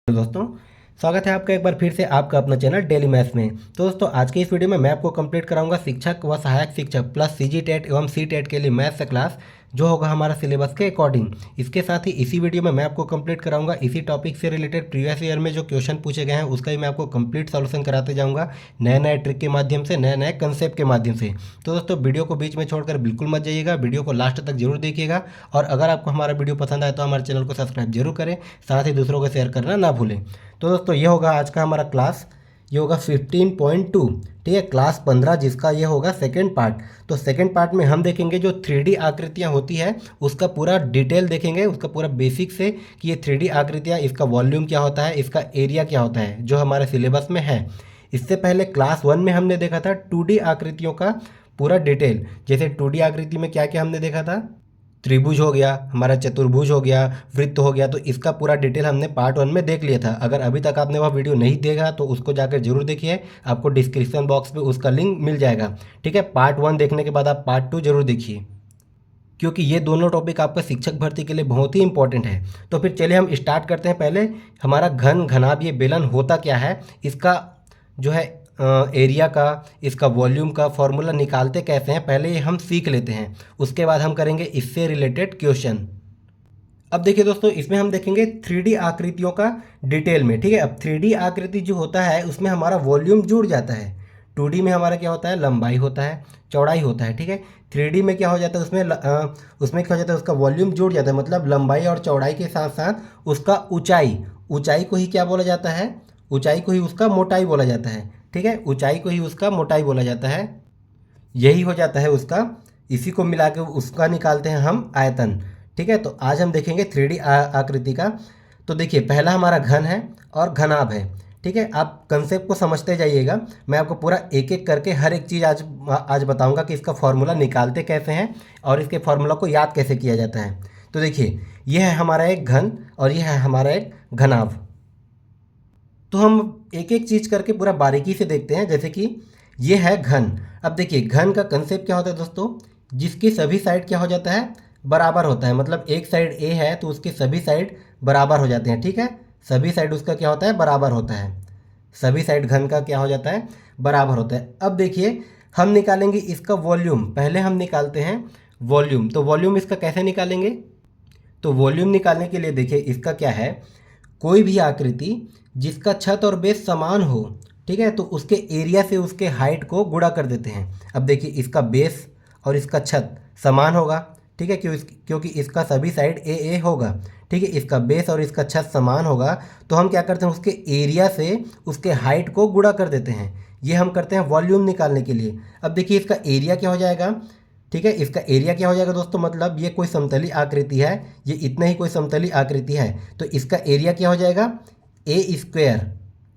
दोस्तों, स्वागत है आपका एक बार फिर से आपका अपना चैनल डेली मैथ्स में। तो दोस्तों, आज के इस वीडियो में मैं आपको कंप्लीट कराऊंगा शिक्षक व सहायक शिक्षक प्लस सीजी टेट एवं सी टेट के लिए मैथ्स का क्लास, जो होगा हमारा सिलेबस के अकॉर्डिंग। इसके साथ ही इसी वीडियो में मैं आपको कंप्लीट कराऊंगा इसी टॉपिक से रिलेटेड प्रीवियस ईयर में जो क्वेश्चन पूछे गए हैं उसका ही मैं आपको कंप्लीट सॉल्यूशन कराते जाऊँगा, नए नए ट्रिक के माध्यम से, नए नए कंसेप्ट के माध्यम से। तो दोस्तों, वीडियो को बीच में छोड़कर बिल्कुल मत जाइएगा, वीडियो को लास्ट तक जरूर देखिएगा। और अगर आपको हमारा वीडियो पसंद आए तो हमारे चैनल को सब्सक्राइब जरूर करें, साथ ही दूसरों को शेयर करना ना भूलें। तो दोस्तों, ये होगा आज का हमारा क्लास, ये होगा 15.2, ठीक है, क्लास 15, जिसका ये होगा सेकंड पार्ट। तो सेकंड पार्ट में हम देखेंगे जो 3D आकृतियाँ होती है उसका पूरा डिटेल देखेंगे, उसका पूरा बेसिक से कि ये 3D आकृतियाँ, इसका वॉल्यूम क्या होता है, इसका एरिया क्या होता है, जो हमारे सिलेबस में है। इससे पहले क्लास 1 में हमने देखा था 2D आकृतियों का पूरा डिटेल। जैसे 2D आकृति में क्या क्या हमने देखा था, त्रिभुज हो गया, हमारा चतुर्भुज हो गया, वृत्त हो गया। तो इसका पूरा डिटेल हमने पार्ट 1 में देख लिया था। अगर अभी तक आपने वह वीडियो नहीं देखा तो उसको जाकर जरूर देखिए, आपको डिस्क्रिप्शन बॉक्स में उसका लिंक मिल जाएगा। ठीक है, पार्ट 1 देखने के बाद आप पार्ट 2 जरूर देखिए, क्योंकि ये दोनों टॉपिक आपका शिक्षक भर्ती के लिए बहुत ही इंपॉर्टेंट है। तो फिर चलिए हम स्टार्ट करते हैं। पहले हमारा घन घनाभ ये बेलन होता क्या है, इसका जो है एरिया का, इसका वॉल्यूम का फॉर्मूला निकालते कैसे हैं, पहले ये हम सीख लेते हैं, उसके बाद हम करेंगे इससे रिलेटेड क्वेश्चन। अब देखिए दोस्तों, इसमें हम देखेंगे 3D आकृतियों का डिटेल में। ठीक है, अब 3D आकृति जो होता है उसमें हमारा वॉल्यूम जुड़ जाता है। 2D में हमारा क्या होता है, लंबाई होता है, चौड़ाई होता है। ठीक है, 3D में क्या हो जाता है, उसमें क्या हो जाता है, उसका वॉल्यूम जुड़ जाता है, मतलब लंबाई और चौड़ाई के साथ साथ उसका ऊंचाई को ही क्या बोला जाता है, ऊंचाई को ही उसका मोटाई बोला जाता है। ठीक है, ऊंचाई को ही उसका मोटाई बोला जाता है, यही हो जाता है उसका। इसी को मिला के उसका निकालते हैं हम आयतन। ठीक है, तो आज हम देखेंगे 3D आकृति का। तो देखिए, पहला हमारा घन है और घनाभ है। ठीक है, आप कंसेप्ट को समझते जाइएगा, मैं आपको पूरा एक एक करके हर एक चीज़ आज बताऊंगा कि इसका फॉर्मूला निकालते कैसे हैं और इसके फॉर्मूला को याद कैसे किया जाता है। तो देखिए, यह है हमारा एक घन और यह है हमारा एक घनाभ। तो हम एक एक चीज़ करके पूरा बारीकी से देखते हैं। जैसे कि ये है घन। अब देखिए, घन का कंसेप्ट क्या होता है दोस्तों, जिसकी सभी साइड क्या हो जाता है, बराबर होता है। मतलब एक साइड ए है तो उसके सभी साइड बराबर हो जाते हैं। ठीक है, सभी साइड उसका क्या होता है, बराबर होता है। सभी साइड घन का क्या हो जाता है, बराबर होता है। अब देखिए, हम निकालेंगे इसका वॉल्यूम। पहले हम निकालते हैं वॉल्यूम। तो वॉल्यूम इसका कैसे निकालेंगे, तो वॉल्यूम निकालने के लिए देखिए, इसका क्या है, कोई भी आकृति जिसका छत और बेस समान हो, ठीक है, तो उसके एरिया से उसके हाइट को गुणा कर देते हैं। अब देखिए, इसका बेस और इसका छत समान होगा। ठीक है, क्योंकि इसका सभी साइड ए ए होगा। ठीक है, इसका बेस और इसका छत समान होगा, तो हम क्या करते हैं, उसके एरिया से उसके हाइट को गुणा कर देते हैं। ये हम करते हैं वॉल्यूम निकालने के लिए। अब देखिए, इसका एरिया क्या हो जाएगा। ठीक है, इसका एरिया क्या हो जाएगा दोस्तों, मतलब ये कोई समतली आकृति है, ये इतना ही कोई समतली आकृति है, तो इसका एरिया क्या हो जाएगा, ए स्क्वायर।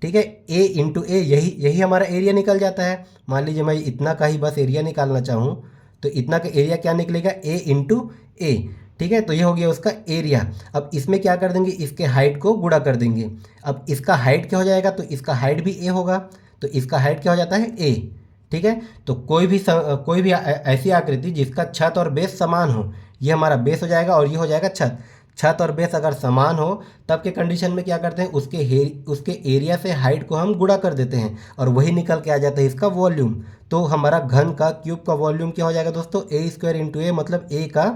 ठीक है, ए इंटू ए, यही हमारा एरिया निकल जाता है। मान लीजिए मैं इतना का ही बस एरिया निकालना चाहूँ, तो इतना का एरिया क्या निकलेगा, ए इंटू ए। ठीक है, तो ये हो गया उसका एरिया। अब इसमें क्या कर देंगे, इसके हाइट को गुणा कर देंगे। अब इसका हाइट क्या हो जाएगा, तो इसका हाइट भी ए होगा, तो इसका हाइट क्या हो जाता है, ए। ठीक है, तो कोई भी ऐसी आकृति जिसका छत और बेस समान हो, ये हमारा बेस हो जाएगा और ये हो जाएगा छत। छत और बेस अगर समान हो तब के कंडीशन में क्या करते हैं, उसके एरिया से हाइट को हम गुणा कर देते हैं और वही निकल के आ जाता है इसका वॉल्यूम। तो हमारा घन का क्यूब का वॉल्यूम क्या हो जाएगा दोस्तों, ए स्क्वायर इंटू ए, मतलब ए का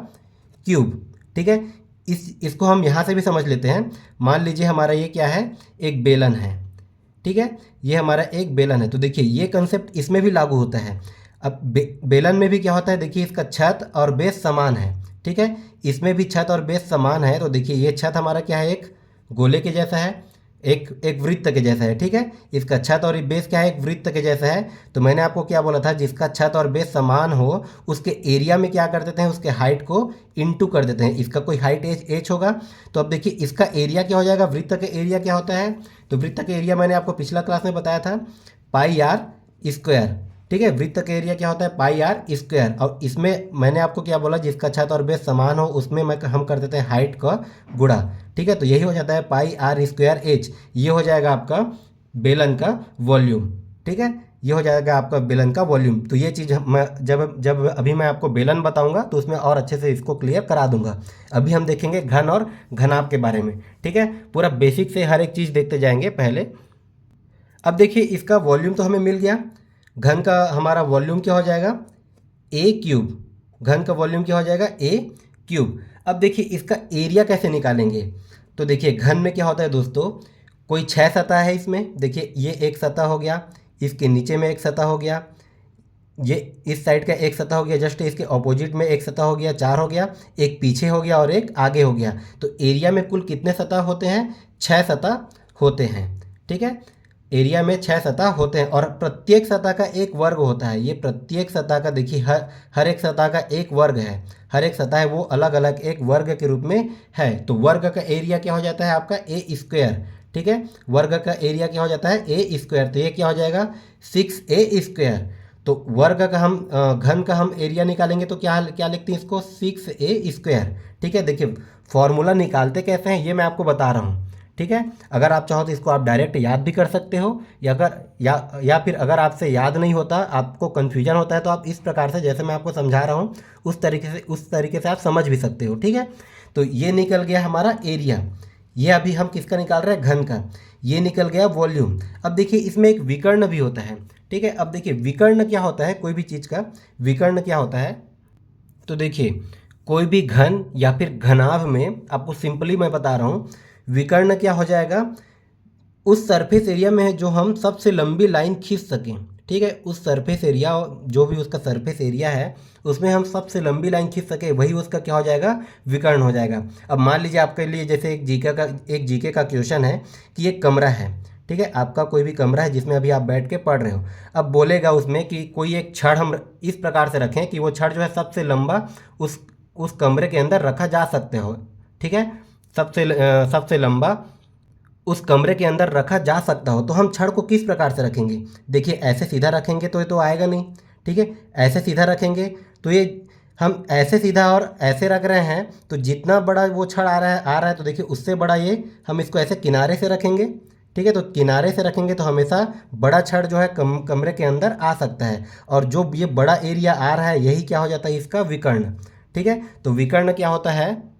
क्यूब। ठीक है, इसको हम यहाँ से भी समझ लेते हैं। मान लीजिए हमारा ये क्या है, एक बेलन है। ठीक है, ये हमारा एक बेलन है। तो देखिए, ये कंसेप्ट इसमें भी लागू होता है। अब बेलन में भी क्या होता है, देखिए इसका छत और बेस समान है। ठीक है, इसमें भी छत और बेस समान है। तो देखिए, ये छत हमारा क्या है, एक गोले के जैसा है, एक वृत्त के जैसा है। ठीक है, इसका छत और बेस क्या है, एक वृत्त के जैसा है। तो मैंने आपको क्या बोला था, जिसका छत और बेस समान हो उसके एरिया में क्या कर देते हैं, उसके हाइट को इंटू कर देते हैं। इसका कोई हाइट एच होगा, तो अब देखिए इसका एरिया क्या हो जाएगा, वृत्त का एरिया क्या होता है, तो वृत्त का एरिया मैंने आपको पिछला क्लास में बताया था, पाई आर स्क्वायर। ठीक है, वृत्त का एरिया क्या होता है, पाई आर स्क्वायर। और इसमें मैंने आपको क्या बोला, जिसका छत और बेस समान हो उसमें हम कर देते हैं हाइट का गुणा। ठीक है, तो यही हो जाता है पाई आर स्क्वायर एच। ये हो जाएगा आपका बेलन का वॉल्यूम। ठीक है, ये हो जाएगा आपका बेलन का वॉल्यूम। तो ये चीज़ मैं जब जब अभी मैं आपको बेलन बताऊंगा तो उसमें और अच्छे से इसको क्लियर करा दूंगा। अभी हम देखेंगे घन और घनाभ के बारे में, ठीक है। पूरा बेसिक से हर एक चीज़ देखते जाएंगे पहले। अब देखिए इसका वॉल्यूम तो हमें मिल गया। घन का हमारा वॉल्यूम क्या हो जाएगा, ए क्यूब। घन का वॉल्यूम क्या हो जाएगा, ए क्यूब। अब देखिए इसका एरिया कैसे निकालेंगे। तो देखिए घन में क्या होता है दोस्तों, कोई 6 सतह है इसमें। देखिए ये एक सतह हो गया, इसके नीचे में एक सतह हो गया, ये इस साइड का एक सतह हो गया, जस्ट इसके ऑपोजिट में एक सतह हो गया, 4 हो गया, एक पीछे हो गया और एक आगे हो गया। तो एरिया में कुल कितने सतह होते हैं, 6 सतह होते हैं, ठीक है। एरिया में 6 सतह होते हैं और प्रत्येक सतह का एक वर्ग होता है। ये प्रत्येक सतह का देखिए हर एक सतह का एक वर्ग है। हर एक सतह है वो अलग अलग एक वर्ग के रूप में है। तो वर्ग का एरिया क्या हो जाता है आपका, ए स्क्वायर, ठीक है। वर्ग का एरिया क्या हो जाता है, ए स्क्वायर। तो ये क्या हो जाएगा, 6a स्क्वायर। तो वर्ग का हम घन का हम एरिया निकालेंगे तो क्या क्या लिखते हैं इसको, 6a स्क्वायर, ठीक है। देखिए फॉर्मूला निकालते कैसे हैं ये मैं आपको बता रहा हूँ, ठीक है। अगर आप चाहो तो इसको आप डायरेक्ट याद भी कर सकते हो, या फिर अगर आपसे याद नहीं होता, आपको कन्फ्यूजन होता है, तो आप इस प्रकार से जैसे मैं आपको समझा रहा हूँ उस तरीके से आप समझ भी सकते हो, ठीक है। तो ये निकल गया हमारा एरिया। ये अभी हम किसका निकाल रहे हैं, घन का। ये निकल गया वॉल्यूम। अब देखिए इसमें एक विकर्ण भी होता है, ठीक है। अब देखिए विकर्ण क्या होता है, कोई भी चीज़ का विकर्ण क्या होता है। तो देखिए कोई भी घन या फिर घनाभ में, आपको सिंपली मैं बता रहा हूँ, विकर्ण क्या हो जाएगा, उस सरफेस एरिया में जो हम सबसे लंबी लाइन खींच सकें, ठीक है। उस सरफेस एरिया, जो भी उसका सरफेस एरिया है, उसमें हम सबसे लंबी लाइन खींच सके, वही उसका क्या हो जाएगा, विकर्ण हो जाएगा। अब मान लीजिए आपके लिए जैसे एक जीके का क्वेश्चन है कि एक कमरा है, ठीक है। आपका कोई भी कमरा है जिसमें अभी आप बैठ के पढ़ रहे हो। अब बोलेगा उसमें कि कोई एक छड़ हम इस प्रकार से रखें कि वो छड़ जो है सबसे लंबा उस कमरे के अंदर रखा जा सकते हो, ठीक है। सबसे लंबा उस कमरे के अंदर रखा जा सकता हो। तो हम छड़ को किस प्रकार से रखेंगे, देखिए ऐसे सीधा रखेंगे तो ये तो आएगा नहीं, ठीक है। ऐसे सीधा रखेंगे तो ये, हम ऐसे सीधा और ऐसे रख रहे हैं तो जितना बड़ा वो छड़ आ रहा है तो देखिए उससे बड़ा ये, हम इसको ऐसे किनारे से रखेंगे, ठीक है। तो किनारे से रखेंगे तो हमेशा बड़ा छड़ जो है कमरे के अंदर आ सकता है, और जो ये बड़ा एरिया आ रहा है यही क्या हो जाता है, इसका विकर्ण, ठीक है। तो विकर्ण क्या होता है,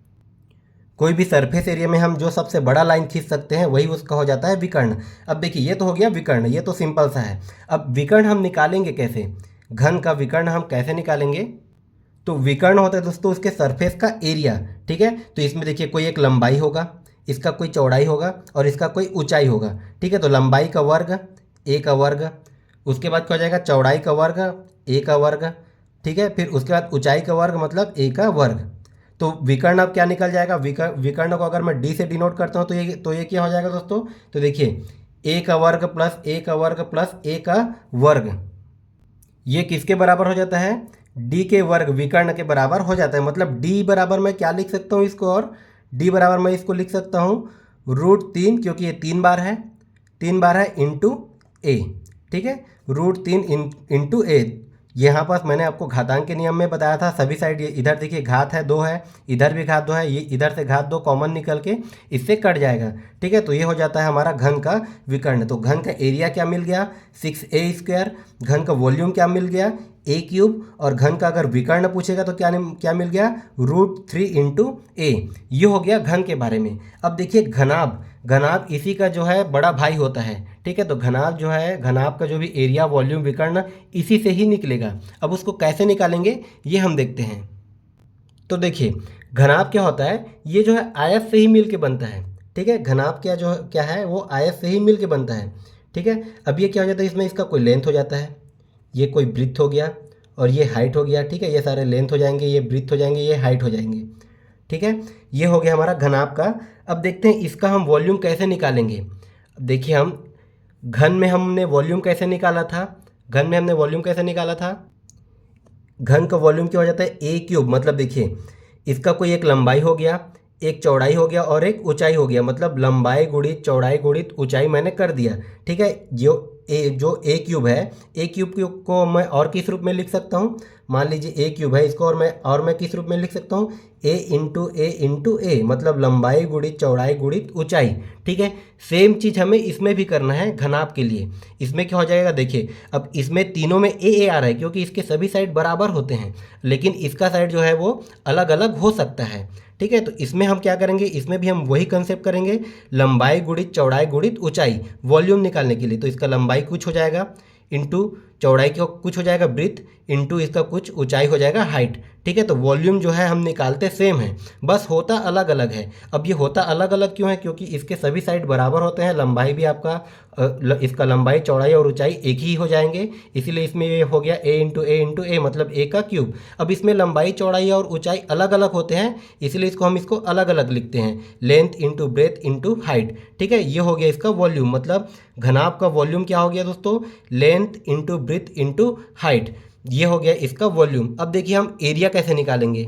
कोई भी सरफेस एरिया में हम जो सबसे बड़ा लाइन खींच सकते हैं वही उसका हो जाता है विकर्ण। अब देखिए ये तो हो गया विकर्ण, ये तो सिंपल सा है। अब विकर्ण हम निकालेंगे कैसे, घन का विकर्ण हम कैसे निकालेंगे। तो विकर्ण होता है दोस्तों उसके सरफेस का एरिया, ठीक है। तो इसमें देखिए कोई एक लंबाई होगा, इसका कोई चौड़ाई होगा और इसका कोई ऊंचाई होगा, ठीक है। तो लंबाई का वर्ग ए का वर्ग, उसके बाद क्या हो जाएगा, चौड़ाई का वर्ग ए का वर्ग, ठीक है। फिर उसके बाद ऊंचाई का वर्ग मतलब ए का वर्ग। तो विकर्ण अब क्या निकल जाएगा, विकर्ण को अगर मैं डी से डिनोट करता हूँ तो ये क्या हो जाएगा दोस्तों, तो देखिए ए का वर्ग प्लस ए का वर्ग प्लस ए का वर्ग, ये किसके बराबर हो जाता है, डी के वर्ग, विकर्ण के बराबर हो जाता है। मतलब डी बराबर मैं क्या लिख सकता हूँ इसको, और डी बराबर मैं इसको लिख सकता हूँ √3, क्योंकि ये 3 बार है, 3 बार है इंटू ए, ठीक है। √3 इंटू ए। यहाँ पास मैंने आपको घातांक के नियम में बताया था, सभी साइड ये इधर देखिए घात है 2 है, इधर भी घात 2 है, ये इधर से घात 2 कॉमन निकल के इससे कट जाएगा, ठीक है। तो ये हो जाता है हमारा घन का विकर्ण। तो घन का एरिया क्या मिल गया, 6a स्क्वायर। घन का वॉल्यूम क्या मिल गया, ए क्यूब। और घन का अगर विकर्ण पूछेगा तो क्या मिल गया, √3 इंटू ए। ये हो गया घन के बारे में। अब देखिए घनाभ इसी का जो है बड़ा भाई होता है, ठीक है। तो घनाभ जो है, घनाभ का जो भी एरिया वॉल्यूम विकर्ण इसी से ही निकलेगा। अब उसको कैसे निकालेंगे ये हम देखते हैं। तो देखिए घनाभ क्या होता है, ये जो है आयत से ही मिल के बनता है, ठीक है। घनाभ क्या है वो आयत से ही मिल के बनता है, ठीक है। अब ये क्या हो जाता है, इसमें इसका कोई लेंथ हो जाता है, ये कोई ब्रीथ हो गया और ये हाइट हो गया, ठीक है। ये सारे लेंथ हो जाएंगे, ये ब्रीथ हो जाएंगे, ये हाइट हो जाएंगे, ठीक है। ये हो गया हमारा घनाभ का। अब देखते हैं इसका हम वॉल्यूम कैसे निकालेंगे। अब देखिए हम घन में हमने वॉल्यूम कैसे निकाला था, घन का वॉल्यूम क्या हो जाता है, ए क्यूब। मतलब देखिए इसका कोई एक लंबाई हो गया, एक चौड़ाई हो गया और एक ऊंचाई हो गया। मतलब लंबाई गुणित चौड़ाई गुणित ऊंचाई मैंने कर दिया, ठीक है। जो जो ए क्यूब है, ए क्यूब को मैं और किस रूप में लिख सकता हूँ, मान लीजिए ए क्यूब है, इसको और मैं किस रूप में लिख सकता हूँ, ए इंटू ए, मतलब लंबाई गुणित चौड़ाई गुणित ऊंचाई। ठीक है, सेम चीज़ हमें इसमें भी करना है घनाभ के लिए। इसमें क्या हो जाएगा, देखिए अब इसमें तीनों में ए आ रहा है क्योंकि इसके सभी साइड बराबर होते हैं, लेकिन इसका साइड जो है वो अलग अलग हो सकता है। ठीक है, तो इसमें हम क्या करेंगे, इसमें भी हम वही कंसेप्ट करेंगे, लंबाई गुणित चौड़ाई गुणित ऊंचाई, वॉल्यूम निकालने के लिए। तो इसका लंबाई कुछ हो जाएगा इंटू चौड़ाई का कुछ हो जाएगा ब्रीथ, इंटू इसका कुछ ऊंचाई हो जाएगा हाइट। ठीक है, तो वॉल्यूम जो है हम निकालते सेम है, बस होता अलग अलग है। अब ये होता अलग अलग क्यों है, क्योंकि इसके सभी साइड बराबर होते हैं, लंबाई भी आपका इसका लंबाई चौड़ाई और ऊंचाई एक ही हो जाएंगे, इसीलिए इसमें ये हो गया ए इंटू ए मतलब ए का क्यूब। अब इसमें लंबाई चौड़ाई और ऊंचाई अलग अलग होते हैं, इसलिए इसको अलग अलग लिखते हैं, length into breadth into height. ठीक है, ये हो गया इसका वॉल्यूम, मतलब घनाभ का वॉल्यूम क्या हो गया दोस्तों, length into breadth into height, ये हो गया इसका वॉल्यूम। अब देखिए हम एरिया कैसे निकालेंगे।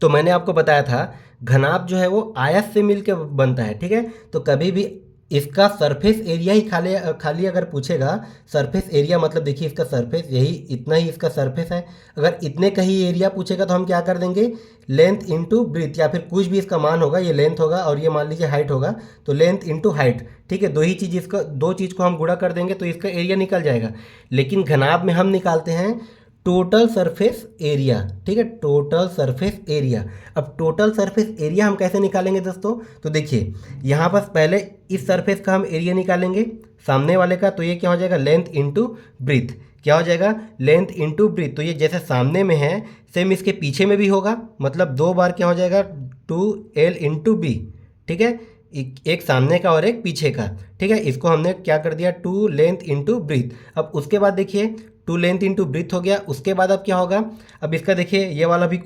तो मैंने आपको बताया था घनाभ जो है वो आयत से मिलकर बनता है। ठीक है, तो कभी भी इसका सरफेस एरिया ही खाली अगर पूछेगा, सरफेस एरिया मतलब देखिए इसका सरफेस यही इतना ही इसका सरफेस है, अगर इतने का ही एरिया पूछेगा तो हम क्या कर देंगे, लेंथ इंटू ब्रीथ, या फिर कुछ भी इसका मान होगा, ये लेंथ होगा और ये मान लीजिए हाइट होगा, तो लेंथ इंटू हाइट। ठीक है, दो चीज़ को हम गुणा कर देंगे तो इसका एरिया निकल जाएगा। लेकिन घनाभ में हम निकालते हैं टोटल सरफेस एरिया। ठीक है, टोटल सरफेस एरिया। अब टोटल सरफेस एरिया हम कैसे निकालेंगे दोस्तों, तो देखिए यहाँ पर पहले इस सरफेस का हम एरिया निकालेंगे सामने वाले का, तो ये क्या हो जाएगा, लेंथ इंटू ब्रीथ, क्या हो जाएगा, लेंथ इंटू ब्रीथ। तो ये जैसे सामने में है सेम इसके पीछे में भी होगा, मतलब दो बार क्या हो जाएगा, 2L इंटू बी। ठीक है, एक सामने का और एक पीछे का। ठीक है, इसको हमने क्या कर दिया, 2 लेंथ इंटू ब्रीथ। अब उसके बाद देखिए 2 लेंथ इंटू ब्रीथ हो गया, उसके बाद अब क्या होगा, अब इसका देखिए ये वाला भी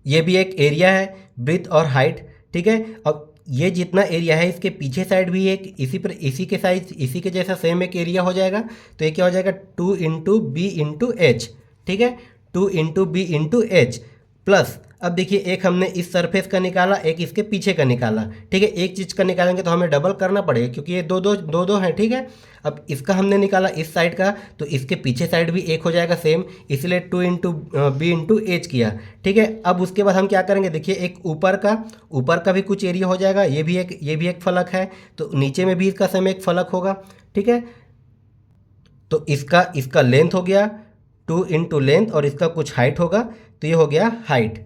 ये भी एक एरिया है, ब्रीथ और हाइट। ठीक है, अब ये जितना एरिया है इसके पीछे साइड भी एक इसी के जैसा सेम एक एरिया हो जाएगा, तो ये क्या हो जाएगा, 2 इंटू बी इंटू एच। ठीक है, 2 into B into H plus, अब देखिए एक हमने इस सरफेस का निकाला, एक इसके पीछे का निकाला। ठीक है, एक चीज़ का निकालेंगे तो हमें डबल करना पड़ेगा क्योंकि ये दो हैं। ठीक है, अब इसका हमने निकाला इस साइड का, तो इसके पीछे साइड भी एक हो जाएगा सेम, इसलिए 2 इंटू बी इंटू एच किया। ठीक है, अब उसके बाद हम क्या करेंगे, देखिए एक ऊपर का भी कुछ एरिया हो जाएगा, ये भी एक फलक है, तो नीचे में भी इसका सेम एक फलक होगा। ठीक है, तो इसका लेंथ हो गया 2 इंटू लेंथ और इसका कुछ हाइट होगा, तो ये हो गया हाइट।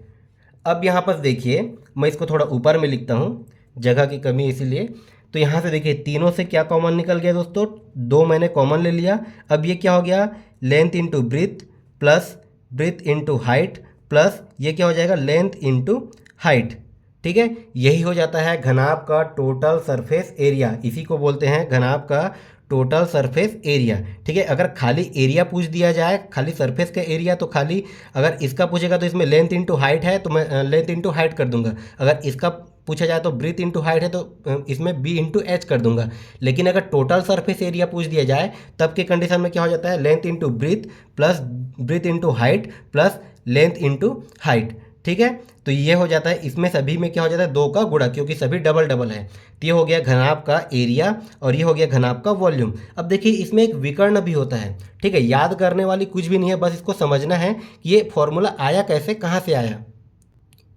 अब यहाँ पर देखिए मैं इसको थोड़ा ऊपर में लिखता हूँ, जगह की कमी इसीलिए। तो यहाँ से देखिए तीनों से क्या कॉमन निकल गया दोस्तों, 2 मैंने कॉमन ले लिया। अब ये क्या हो गया, length into breadth plus breadth into height plus ये क्या हो जाएगा, लेंथ इंटू हाइट। ठीक है, यही हो जाता है घनाभ का टोटल सरफेस एरिया, इसी को बोलते हैं घनाभ का टोटल सरफेस एरिया। ठीक है, अगर खाली एरिया पूछ दिया जाए, खाली सरफेस का एरिया, तो खाली अगर इसका पूछेगा तो इसमें लेंथ इंटू हाइट है तो मैं लेंथ इंटू हाइट कर दूंगा, अगर इसका पूछा जाए तो ब्रीथ इंटू हाइट है तो इसमें बी इंटू एच कर दूंगा। लेकिन अगर टोटल सरफेस एरिया पूछ दिया जाए तब के कंडीशन में क्या हो जाता है, length into breadth plus breadth into height plus length into height. ठीक है, तो ये हो जाता है, इसमें सभी में क्या हो जाता है, 2 का गुणा, क्योंकि सभी डबल डबल है। तो ये हो गया घनाभ का एरिया और ये हो गया घनाभ का वॉल्यूम। अब देखिए इसमें एक विकर्ण भी होता है। ठीक है, याद करने वाली कुछ भी नहीं है, बस इसको समझना है कि ये फॉर्मूला आया कैसे, कहाँ से आया,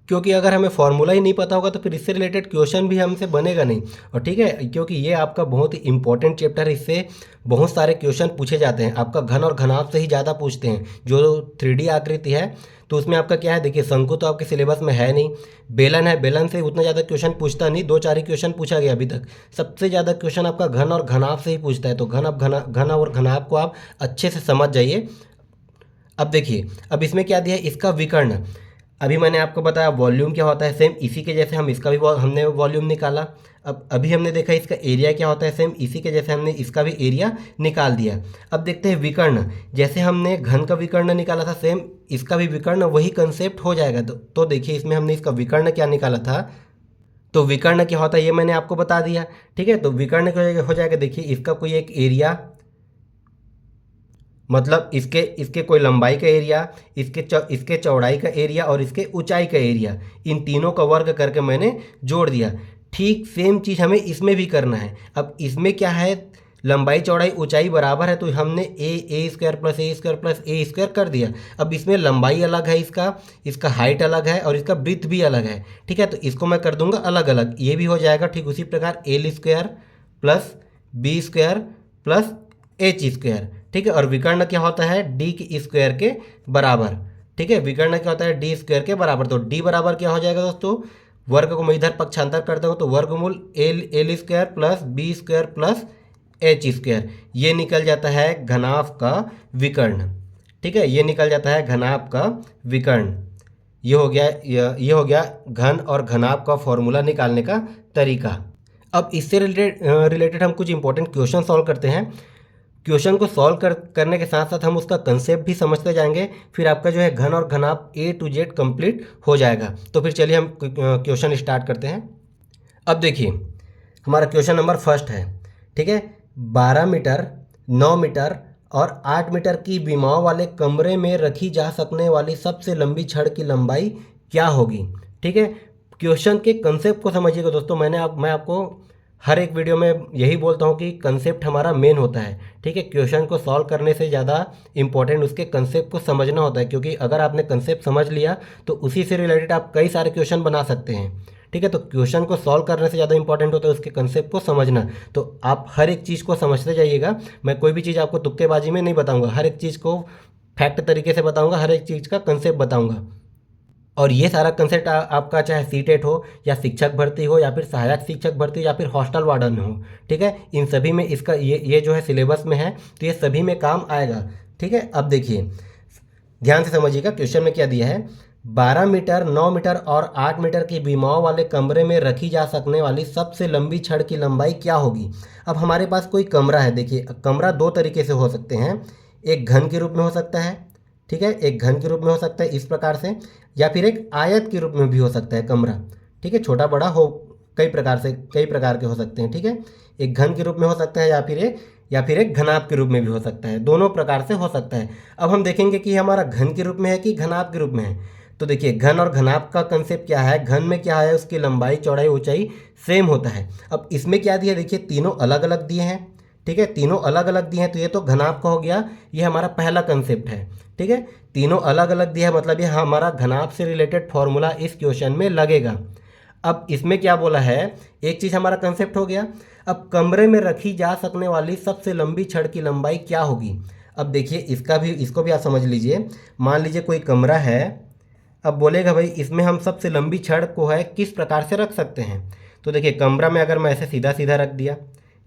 क्योंकि अगर हमें फॉर्मूला ही नहीं पता होगा तो फिर इससे रिलेटेड क्वेश्चन भी हमसे बनेगा नहीं। और ठीक है, क्योंकि ये आपका बहुत ही इंपॉर्टेंट चैप्टर है, इससे बहुत सारे क्वेश्चन पूछे जाते हैं, आपका घन और घनाभ से ही ज़्यादा पूछते हैं। जो 3D आकृति है तो उसमें आपका क्या है, देखिए शंकु तो आपके सिलेबस में है नहीं, बेलन है, बेलन से उतना ज़्यादा क्वेश्चन पूछता नहीं, 2-4 ही क्वेश्चन पूछा गया अभी तक। सबसे ज़्यादा क्वेश्चन आपका घन और घनाभ से ही पूछता है, तो घन और घनाभ को आप अच्छे से समझ जाइए। अब देखिए, अब इसमें क्या दिया है, इसका विकर्ण। अभी मैंने आपको बताया वॉल्यूम क्या होता है, सेम इसी के जैसे हम इसका भी हमने वॉल्यूम निकाला। अब अभी हमने देखा इसका एरिया क्या होता है, सेम इसी के जैसे हमने इसका भी एरिया निकाल दिया। अब देखते हैं विकर्ण, जैसे हमने घन का विकर्ण निकाला था, सेम इसका भी विकर्ण वही कंसेप्ट हो जाएगा। तो देखिए इसमें हमने इसका विकर्ण क्या निकाला था, तो विकर्ण क्या होता है ये मैंने आपको बता दिया। ठीक है, तो विकर्ण हो जाएगा, देखिए इसका कोई एक एरिया, मतलब इसके कोई लंबाई का एरिया, इसके चौड़ाई का एरिया और इसके ऊंचाई का एरिया, इन तीनों का वर्ग करके मैंने जोड़ दिया। ठीक सेम चीज़ हमें इसमें भी करना है। अब इसमें क्या है, लंबाई चौड़ाई ऊंचाई बराबर है, तो हमने ए स्क्वायर प्लस ए स्क्वायर प्लस ए स्क्वायर कर दिया। अब इसमें लंबाई अलग है, इसका इसका हाइट अलग है और इसका ब्रीथ भी अलग है, ठीक है। तो इसको मैं कर दूंगा अलग अलग, ये भी हो जाएगा ठीक उसी प्रकार L square plus B square plus H square, ठीक है। और विकर्ण क्या होता है, डी के स्क्वायर के बराबर, ठीक है। विकर्ण क्या होता है, डी स्क्वायर के बराबर। तो डी बराबर क्या हो जाएगा दोस्तों, वर्ग को मैं इधर पक्षांतर कर दूँगा तो वर्गमूल L square plus B square plus H square, ये निकल जाता है घनाभ का विकर्ण, ठीक है। ये निकल जाता है घनाभ का विकर्ण। ये हो गया, ये हो गया घन और घनाभ का फॉर्मूला निकालने का तरीका। अब इससे रिलेटेड हम कुछ इंपॉर्टेंट क्वेश्चन सॉल्व करते हैं। क्वेश्चन को सॉल्व करने के साथ साथ हम उसका कंसेप्ट भी समझते जाएंगे, फिर आपका जो है घन और घनाभ ए टू जेड कंप्लीट हो जाएगा। तो फिर चलिए हम क्वेश्चन स्टार्ट करते हैं। अब देखिए हमारा क्वेश्चन नंबर फर्स्ट है, ठीक है। 12 मीटर, 9 मीटर और 8 मीटर की विमाओं वाले कमरे में रखी जा सकने वाली सबसे लंबी छड़ की लंबाई क्या होगी, ठीक है। क्वेश्चन के कंसेप्ट को समझिएगा दोस्तों। मैं आपको हर एक वीडियो में यही बोलता हूँ कि कंसेप्ट हमारा मेन होता है, ठीक है। क्वेश्चन को सॉल्व करने से ज़्यादा इंपॉर्टेंट उसके कंसेप्ट को समझना होता है, क्योंकि अगर आपने कंसेप्ट समझ लिया तो उसी से रिलेटेड आप कई सारे क्वेश्चन बना सकते हैं, ठीक है। तो क्वेश्चन को सॉल्व करने से ज़्यादा इंपॉर्टेंट होता है उसके कंसेप्ट को समझना। तो आप हर एक चीज़ को समझते जाइएगा। मैं कोई भी चीज़ आपको तुक्केबाजी में नहीं बताऊँगा, हर एक चीज़ को फैक्ट तरीके से बताऊँगा, हर एक चीज़ का कंसेप्ट बताऊँगा। और ये सारा कंसेप्ट आपका चाहे सीटेट हो या शिक्षक भर्ती हो या फिर सहायक शिक्षक भर्ती या फिर हॉस्टल वार्डन हो, ठीक है। इन सभी में इसका ये जो है सिलेबस में है, तो ये सभी में काम आएगा, ठीक है। अब देखिए ध्यान से समझिएगा क्वेश्चन में क्या दिया है। 12 मीटर, 9 मीटर और 8 मीटर की विमाओं वाले कमरे में रखी जा सकने वाली सबसे लंबी छड़ की लंबाई क्या होगी। अब हमारे पास कोई कमरा है, देखिए कमरा दो तरीके से हो सकते हैं। एक घन के रूप में हो सकता है, ठीक है, एक घन के रूप में हो सकता है इस प्रकार से, या फिर एक आयत के रूप में भी हो सकता है कमरा, ठीक है। छोटा बड़ा हो, कई प्रकार के हो सकते हैं, ठीक है। एक घन के रूप में हो सकता है या फिर एक घनाभ के रूप में भी हो सकता है, दोनों प्रकार से हो सकता है। अब हम देखेंगे कि हमारा घन के रूप में है कि घनाभ के रूप में है। तो देखिए घन और घनाभ का कंसेप्ट क्या है, घन में क्या है, उसकी लंबाई चौड़ाई ऊंचाई सेम होता है। अब इसमें क्या दिया, देखिए तीनों अलग अलग दिए हैं, ठीक है, तीनों अलग अलग दिए हैं, तो ये तो घनाभ का हो गया, ये हमारा पहला कंसेप्ट है, ठीक है। तीनों अलग अलग दिया है मतलब ये हमारा घनाभ से रिलेटेड फॉर्मूला इस क्वेश्चन में लगेगा। अब इसमें क्या बोला है, एक चीज़ हमारा कंसेप्ट हो गया। अब कमरे में रखी जा सकने वाली सबसे लंबी छड़ की लंबाई क्या होगी। अब देखिए इसको भी आप समझ लीजिए। मान लीजिए कोई कमरा है, अब बोलेगा भाई इसमें हम सबसे लंबी छड़ को है किस प्रकार से रख सकते हैं। तो देखिए कमरा में अगर मैं ऐसे सीधा सीधा रख दिया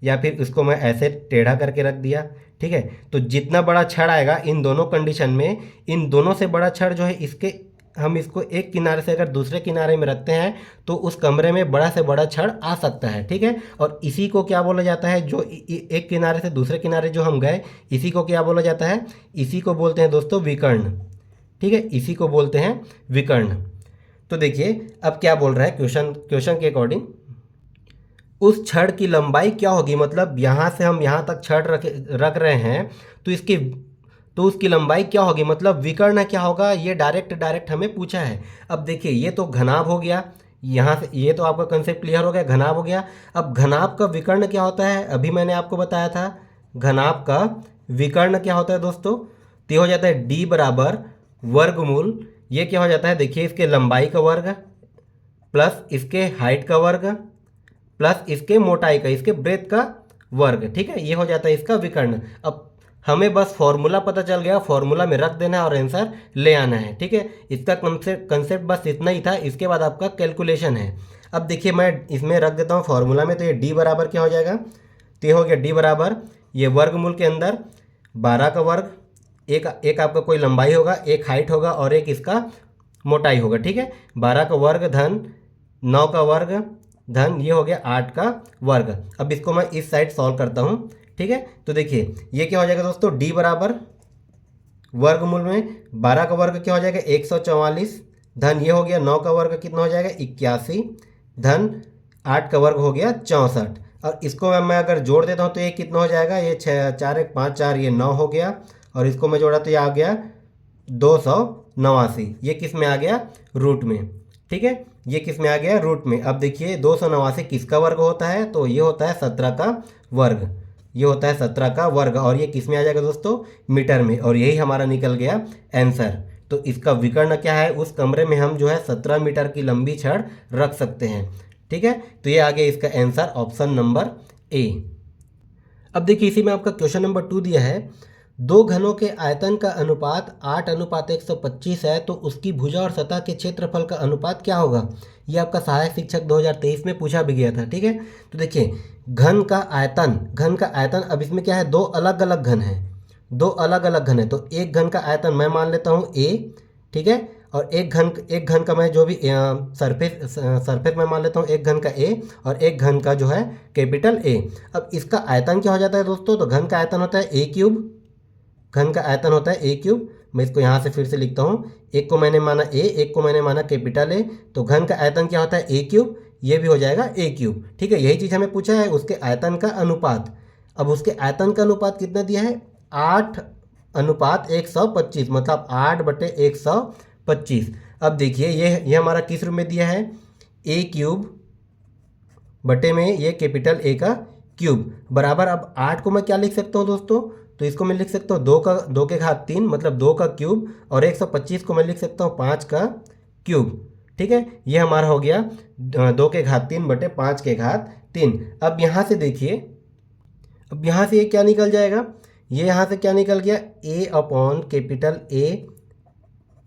या फिर इसको मैं ऐसे टेढ़ा करके रख दिया, ठीक है, तो जितना बड़ा छड़ आएगा इन दोनों कंडीशन में, इन दोनों से बड़ा छड़ जो है इसके, हम इसको एक किनारे से अगर दूसरे किनारे में रखते हैं तो उस कमरे में बड़ा से बड़ा छड़ आ सकता है, ठीक है। और इसी को क्या बोला जाता है, जो एक किनारे से दूसरे किनारे जो हम गए, इसी को क्या बोला जाता है, इसी को बोलते हैं दोस्तों विकर्ण, ठीक है, इसी को बोलते हैं विकर्ण। तो देखिए अब क्या बोल रहा है क्वेश्चन के अकॉर्डिंग, उस छड़ की लंबाई क्या होगी, मतलब यहाँ से हम यहाँ तक छड़ रख रहे हैं तो उसकी लंबाई क्या होगी, मतलब विकर्ण क्या होगा, ये डायरेक्ट हमें पूछा है। अब देखिए ये तो घनाभ हो गया, यहाँ से ये तो आपका कंसेप्ट क्लियर हो गया, घनाभ हो गया। अब घनाभ का विकर्ण क्या होता है, अभी मैंने आपको बताया था, घनाभ का विकर्ण क्या होता है दोस्तों, तो हो जाता है डी बराबर वर्गमूल, ये क्या हो जाता है, देखिए इसके लंबाई का वर्ग प्लस इसके हाइट का वर्ग प्लस इसके मोटाई का, इसके ब्रेथ का वर्ग, ठीक है, ये हो जाता है इसका विकर्ण। अब हमें बस फॉर्मूला पता चल गया, फॉर्मूला में रख देना है और आंसर ले आना है, ठीक है। इसका कंसेप्ट बस इतना ही था, इसके बाद आपका कैलकुलेशन है। अब देखिए मैं इसमें रख देता हूँ फॉर्मूला में, तो ये डी बराबर क्या हो जाएगा, तो ये हो गया डी बराबर, ये वर्गमूल के अंदर 12 का वर्ग, एक आपका कोई लंबाई होगा, एक हाइट होगा और एक इसका मोटाई होगा, ठीक है। 12 का वर्ग धन 9 का वर्ग धन ये हो गया 8 का वर्ग। अब इसको मैं इस साइड सॉल्व करता हूँ, ठीक है। तो देखिए ये क्या हो जाएगा दोस्तों, d बराबर वर्गमूल में 12 का वर्ग क्या हो जाएगा 144 धन ये हो गया 9 का वर्ग कितना हो जाएगा 81 धन 8 का वर्ग हो गया 64। और इसको मैं अगर जोड़ देता हूँ तो ये कितना हो जाएगा, ये 6 4 1 5 4 ये 9 हो गया, और इसको मैं जोड़ा तो ये आ गया 289, ये किस में आ गया, रूट में, ठीक है, ये किस में आ गया, रूट में। अब देखिए 289 किसका वर्ग होता है, तो ये होता है 17 का वर्ग, ये होता है 17 का वर्ग, और ये किस में आ जाएगा दोस्तों, मीटर में, और यही हमारा निकल गया आंसर। तो इसका विकर्ण क्या है, उस कमरे में हम जो है 17 मीटर की लंबी छड़ रख सकते हैं। ठीक है, तो ये आ गया इसका आंसर ऑप्शन नंबर ए। अब देखिए इसी में आपका क्वेश्चन नंबर 2 दिया है, दो घनों के आयतन का अनुपात 8:125 है, तो उसकी भुजा और सतह के क्षेत्रफल का अनुपात क्या होगा। ये आपका सहायक शिक्षक 2023 में पूछा भी गया था। ठीक है, तो देखिए घन का आयतन, अब इसमें क्या है, दो अलग अलग घन है, तो एक घन का आयतन मैं मान लेता हूँ ए, ठीक है, और एक घन का मैं जो भी सरफेस में मान लेता हूँ, एक घन का ए और एक घन का जो है कैपिटल ए। अब इसका आयतन क्या हो जाता है दोस्तों, तो घन का आयतन होता है ए क्यूब, मैं इसको यहाँ से फिर से लिखता हूँ, एक को मैंने माना ए, एक को मैंने माना कैपिटल ए, तो घन का आयतन क्या होता है ए क्यूब, ये भी हो जाएगा ए क्यूब। ठीक है, यही चीज़ हमें पूछा है, उसके आयतन का अनुपात। अब उसके आयतन का अनुपात कितना दिया है, 8:125, मतलब 8/125। अब देखिए ये हमारा किस रूप में दिया है, ए क्यूब बटे में ये कैपिटल ए का क्यूब बराबर। अब 8 को मैं क्या लिख सकता हूँ दोस्तों, तो इसको मैं लिख सकता हूँ 2 के घात 3, मतलब 2 का क्यूब, और 125 को मैं लिख सकता हूँ 5 का क्यूब। ठीक है, ये हमारा हो गया 2 के घात 3 बटे 5 के घात 3। अब यहाँ से देखिए, अब यहाँ से ये क्या निकल जाएगा, ये यहाँ से क्या निकल गया, A upon capital A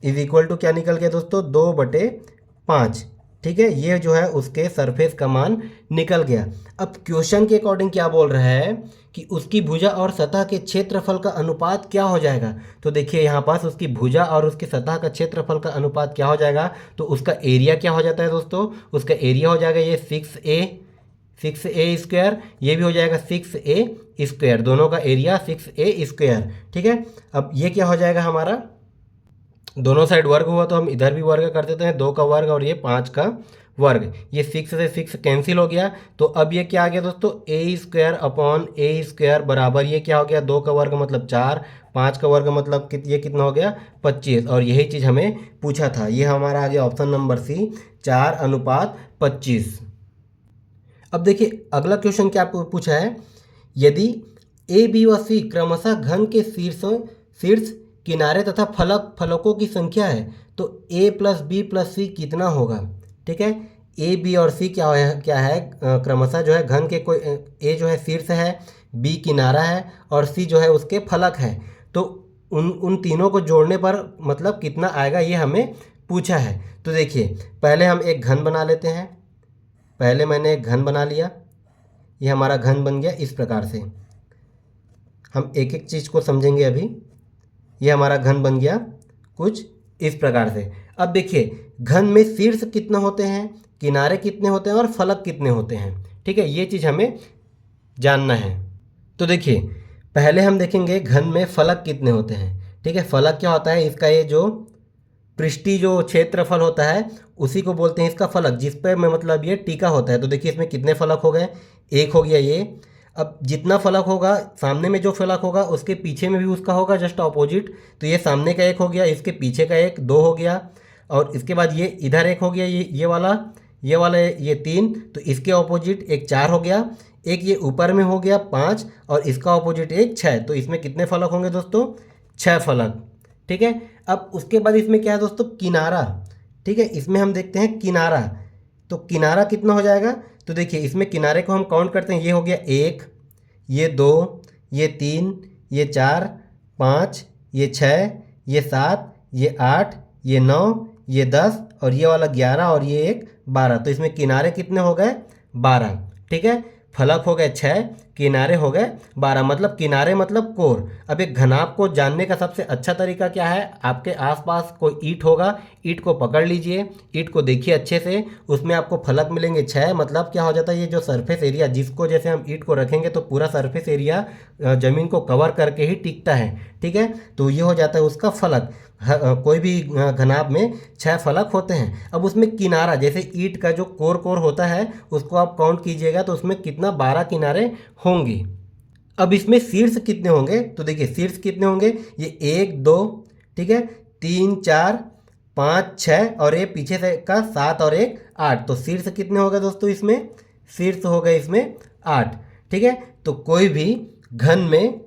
is equal to क्या निकल गया दोस्तों, 2/5। ठीक है, ये जो है उसके सरफेस का मान निकल गया। अब क्वेश्चन के अकॉर्डिंग क्या बोल रहा है कि उसकी भुजा और सतह के क्षेत्रफल का अनुपात क्या हो जाएगा। तो देखिए यहाँ पास उसकी भुजा और उसकी सतह का क्षेत्रफल का अनुपात क्या हो जाएगा, तो उसका एरिया क्या हो जाता है दोस्तों, उसका एरिया हो जाएगा ये 6a स्क्वायर, ये भी हो जाएगा 6a स्क्वायर, दोनों का एरिया 6a स्क्वायर। ठीक है, अब ये क्या हो जाएगा हमारा, दोनों साइड वर्ग हुआ तो हम इधर भी वर्ग कर देते हैं, 2 का वर्ग और ये 5 का वर्ग, ये 6 से 6 कैंसिल हो गया। तो अब ये क्या आ गया दोस्तों, ए स्क्वायर अपॉन ए स्क्वायर बराबर ये क्या हो गया, 2 का वर्ग मतलब 4, 5 का वर्ग मतलब ये कितना हो गया 25, और यही चीज़ हमें पूछा था। ये हमारा आ गया ऑप्शन नंबर सी, 4:25। अब देखिए अगला क्वेश्चन क्या पूछा है, यदि ए बी व सी क्रमशः घन के शीर्ष किनारे तथा फलकों की संख्या है, तो a प्लस बी प्लस सी कितना होगा। ठीक है, ए बी और सी क्या है क्रमशः जो है घन के कोई, ए जो है शीर्ष है, बी किनारा है, और सी जो है उसके फलक है। तो उन तीनों को जोड़ने पर मतलब कितना आएगा, ये हमें पूछा है। तो देखिए पहले हम एक घन बना लेते हैं, पहले मैंने एक घन बना लिया, ये हमारा घन बन गया। इस प्रकार से हम एक एक चीज़ को समझेंगे अभी। ये हमारा घन बन गया कुछ इस प्रकार से। अब देखिए घन में शीर्ष कितने होते हैं, किनारे कितने होते हैं और फलक कितने होते हैं। ठीक है, ये चीज़ हमें जानना है। तो देखिए पहले हम देखेंगे घन में फलक कितने होते हैं। ठीक है, फलक क्या होता है, इसका ये जो पृष्ठीय जो क्षेत्रफल होता है उसी को बोलते हैं इसका फलक, जिस पे में मतलब ये टीका होता है। तो देखिए इसमें कितने फलक हो गए, एक हो गया ये। अब जितना फलक होगा, सामने में जो फलक होगा उसके पीछे में भी उसका होगा जस्ट ऑपोजिट। तो ये सामने का एक हो गया, इसके पीछे का एक, 2 हो गया, और इसके बाद ये इधर एक हो गया, ये वाला ये 3, तो इसके ऑपोजिट एक 4 हो गया, एक ये ऊपर में हो गया 5, और इसका ऑपोजिट एक 6। तो इसमें कितने फलक होंगे दोस्तों, 6 फलक। ठीक है, अब उसके बाद इसमें क्या है दोस्तों, किनारा। ठीक है, इसमें हम देखते हैं किनारा, तो किनारा कितना हो जाएगा। तो देखिए इसमें किनारे को हम काउंट करते हैं, ये हो गया 1, ये 2, ये 3, ये 4, 5, ये 6, ये 7, ये 8, ये 9, ये 10, और ये वाला 11, और ये एक 12। तो इसमें किनारे कितने हो गए, 12। ठीक है, फलक हो गए 6, किनारे हो गए 12, मतलब किनारे मतलब कोर। अब एक घनाभ को जानने का सबसे अच्छा तरीका क्या है, आपके आसपास कोई ईंट होगा, ईंट को पकड़ लीजिए, ईंट को देखिए अच्छे से, उसमें आपको फलक मिलेंगे 6। मतलब क्या हो जाता है, ये जो सरफेस एरिया, जिसको जैसे हम ईंट को रखेंगे तो पूरा सरफेस एरिया ज़मीन को कवर करके ही टिकता है। ठीक है, तो ये हो जाता है उसका फलक। कोई भी घनाभ में 6 फलक होते हैं। अब उसमें किनारा, जैसे ईंट का जो कोर होता है उसको आप काउंट कीजिएगा, तो उसमें कितना 12 किनारे होंगे। अब इसमें शीर्ष कितने होंगे, तो देखिए शीर्ष कितने होंगे, ये 1 2, ठीक है, 3 4 5 6, और ये पीछे से का 7 और 1 8। तो शीर्ष कितने हो गए दोस्तों, इसमें शीर्ष हो गए इसमें 8। ठीक है, तो कोई भी घन में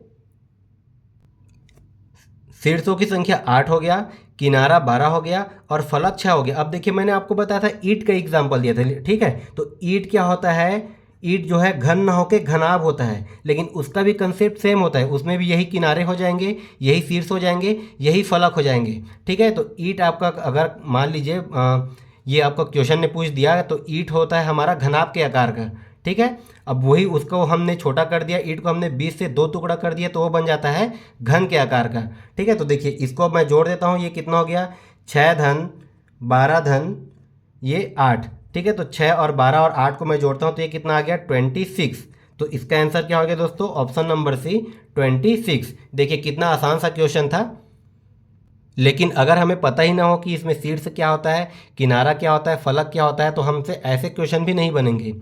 शीर्षों की संख्या 8 हो गया, किनारा 12 हो गया और फलक 6 हो गया। अब देखिए मैंने आपको बताया था ईंट का एग्जाम्पल दिया था, ठीक है। तो ईंट क्या होता है, ईंट जो है घन ना होकर घनाभ होता है, लेकिन उसका भी कंसेप्ट सेम होता है। उसमें भी यही किनारे हो जाएंगे, यही शीर्ष हो जाएंगे, यही फलक हो जाएंगे, ठीक है। तो ईंट आपका अगर मान लीजिए ये आपको क्वेश्चन ने पूछ दिया, तो ईंट होता है हमारा घनाभ के आकार का, ठीक है। अब वही उसको हमने छोटा कर दिया, ईंट को हमने 20 से 2 टुकड़ा कर दिया, तो वो बन जाता है घन के आकार का, ठीक है। तो देखिए इसको अब मैं जोड़ देता हूँ, ये कितना हो गया, 6 धन 12 धन ये 8, ठीक है। तो 6 और 12 और 8 को मैं जोड़ता हूँ तो ये कितना आ गया 26। तो इसका आंसर क्या हो गया दोस्तों, ऑप्शन नंबर सी 26। देखिए कितना आसान सा क्वेश्चन था, लेकिन अगर हमें पता ही ना हो कि इसमें शीर्ष क्या होता है, किनारा क्या होता है, फलक क्या होता है, तो हमसे ऐसे क्वेश्चन भी नहीं बनेंगे,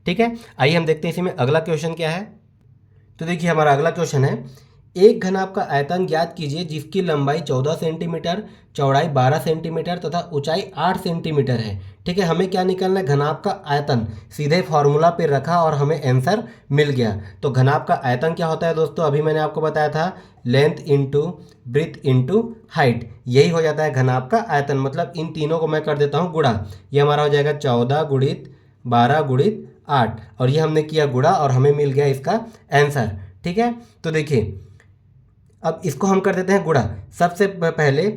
ठीक है। आइए हम देखते हैं इसमें अगला क्वेश्चन क्या है। तो देखिए हमारा अगला क्वेश्चन है, एक घनाभ का आयतन ज्ञात कीजिए जिसकी लंबाई 14 सेंटीमीटर, चौड़ाई 12 सेंटीमीटर तथा ऊंचाई 8 सेंटीमीटर है, ठीक है। हमें क्या निकालना है, घनाभ का आयतन। सीधे फॉर्मूला पे रखा और हमें आंसर मिल गया। तो घनाभ का आयतन क्या होता है दोस्तों, अभी मैंने आपको बताया था, length into breadth into height, यही हो जाता है घनाभ का आयतन। मतलब इन तीनों को मैं कर देता हूँ गुणा, ये हमारा हो जाएगा 14 गुणित 12 गुणित 8, और ये हमने किया गुणा और हमें मिल गया इसका आंसर, ठीक है। तो देखिए अब इसको हम कर देते हैं गुणा। सबसे पहले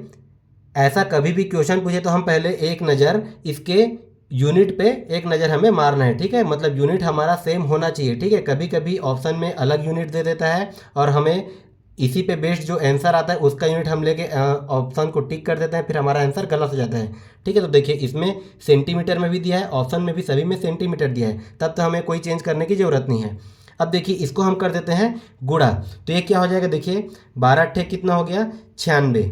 ऐसा कभी भी क्वेश्चन पूछे तो हम पहले एक नज़र इसके यूनिट पे एक नज़र हमें मारना है, ठीक है। मतलब यूनिट हमारा सेम होना चाहिए, ठीक है। कभी कभी ऑप्शन में अलग यूनिट दे देता है और हमें इसी पे बेस्ड जो आंसर आता है उसका यूनिट हम लेके ऑप्शन को टिक कर देते हैं, फिर हमारा आंसर गलत हो जाता है, ठीक है। तो देखिए इसमें सेंटीमीटर में भी दिया है, ऑप्शन में भी सभी में सेंटीमीटर दिया है, तब तो हमें कोई चेंज करने की ज़रूरत नहीं है। अब देखिए इसको हम कर देते हैं गुणा, तो ये क्या हो जाएगा, देखिए 12 अट्ठे कितना हो गया 96,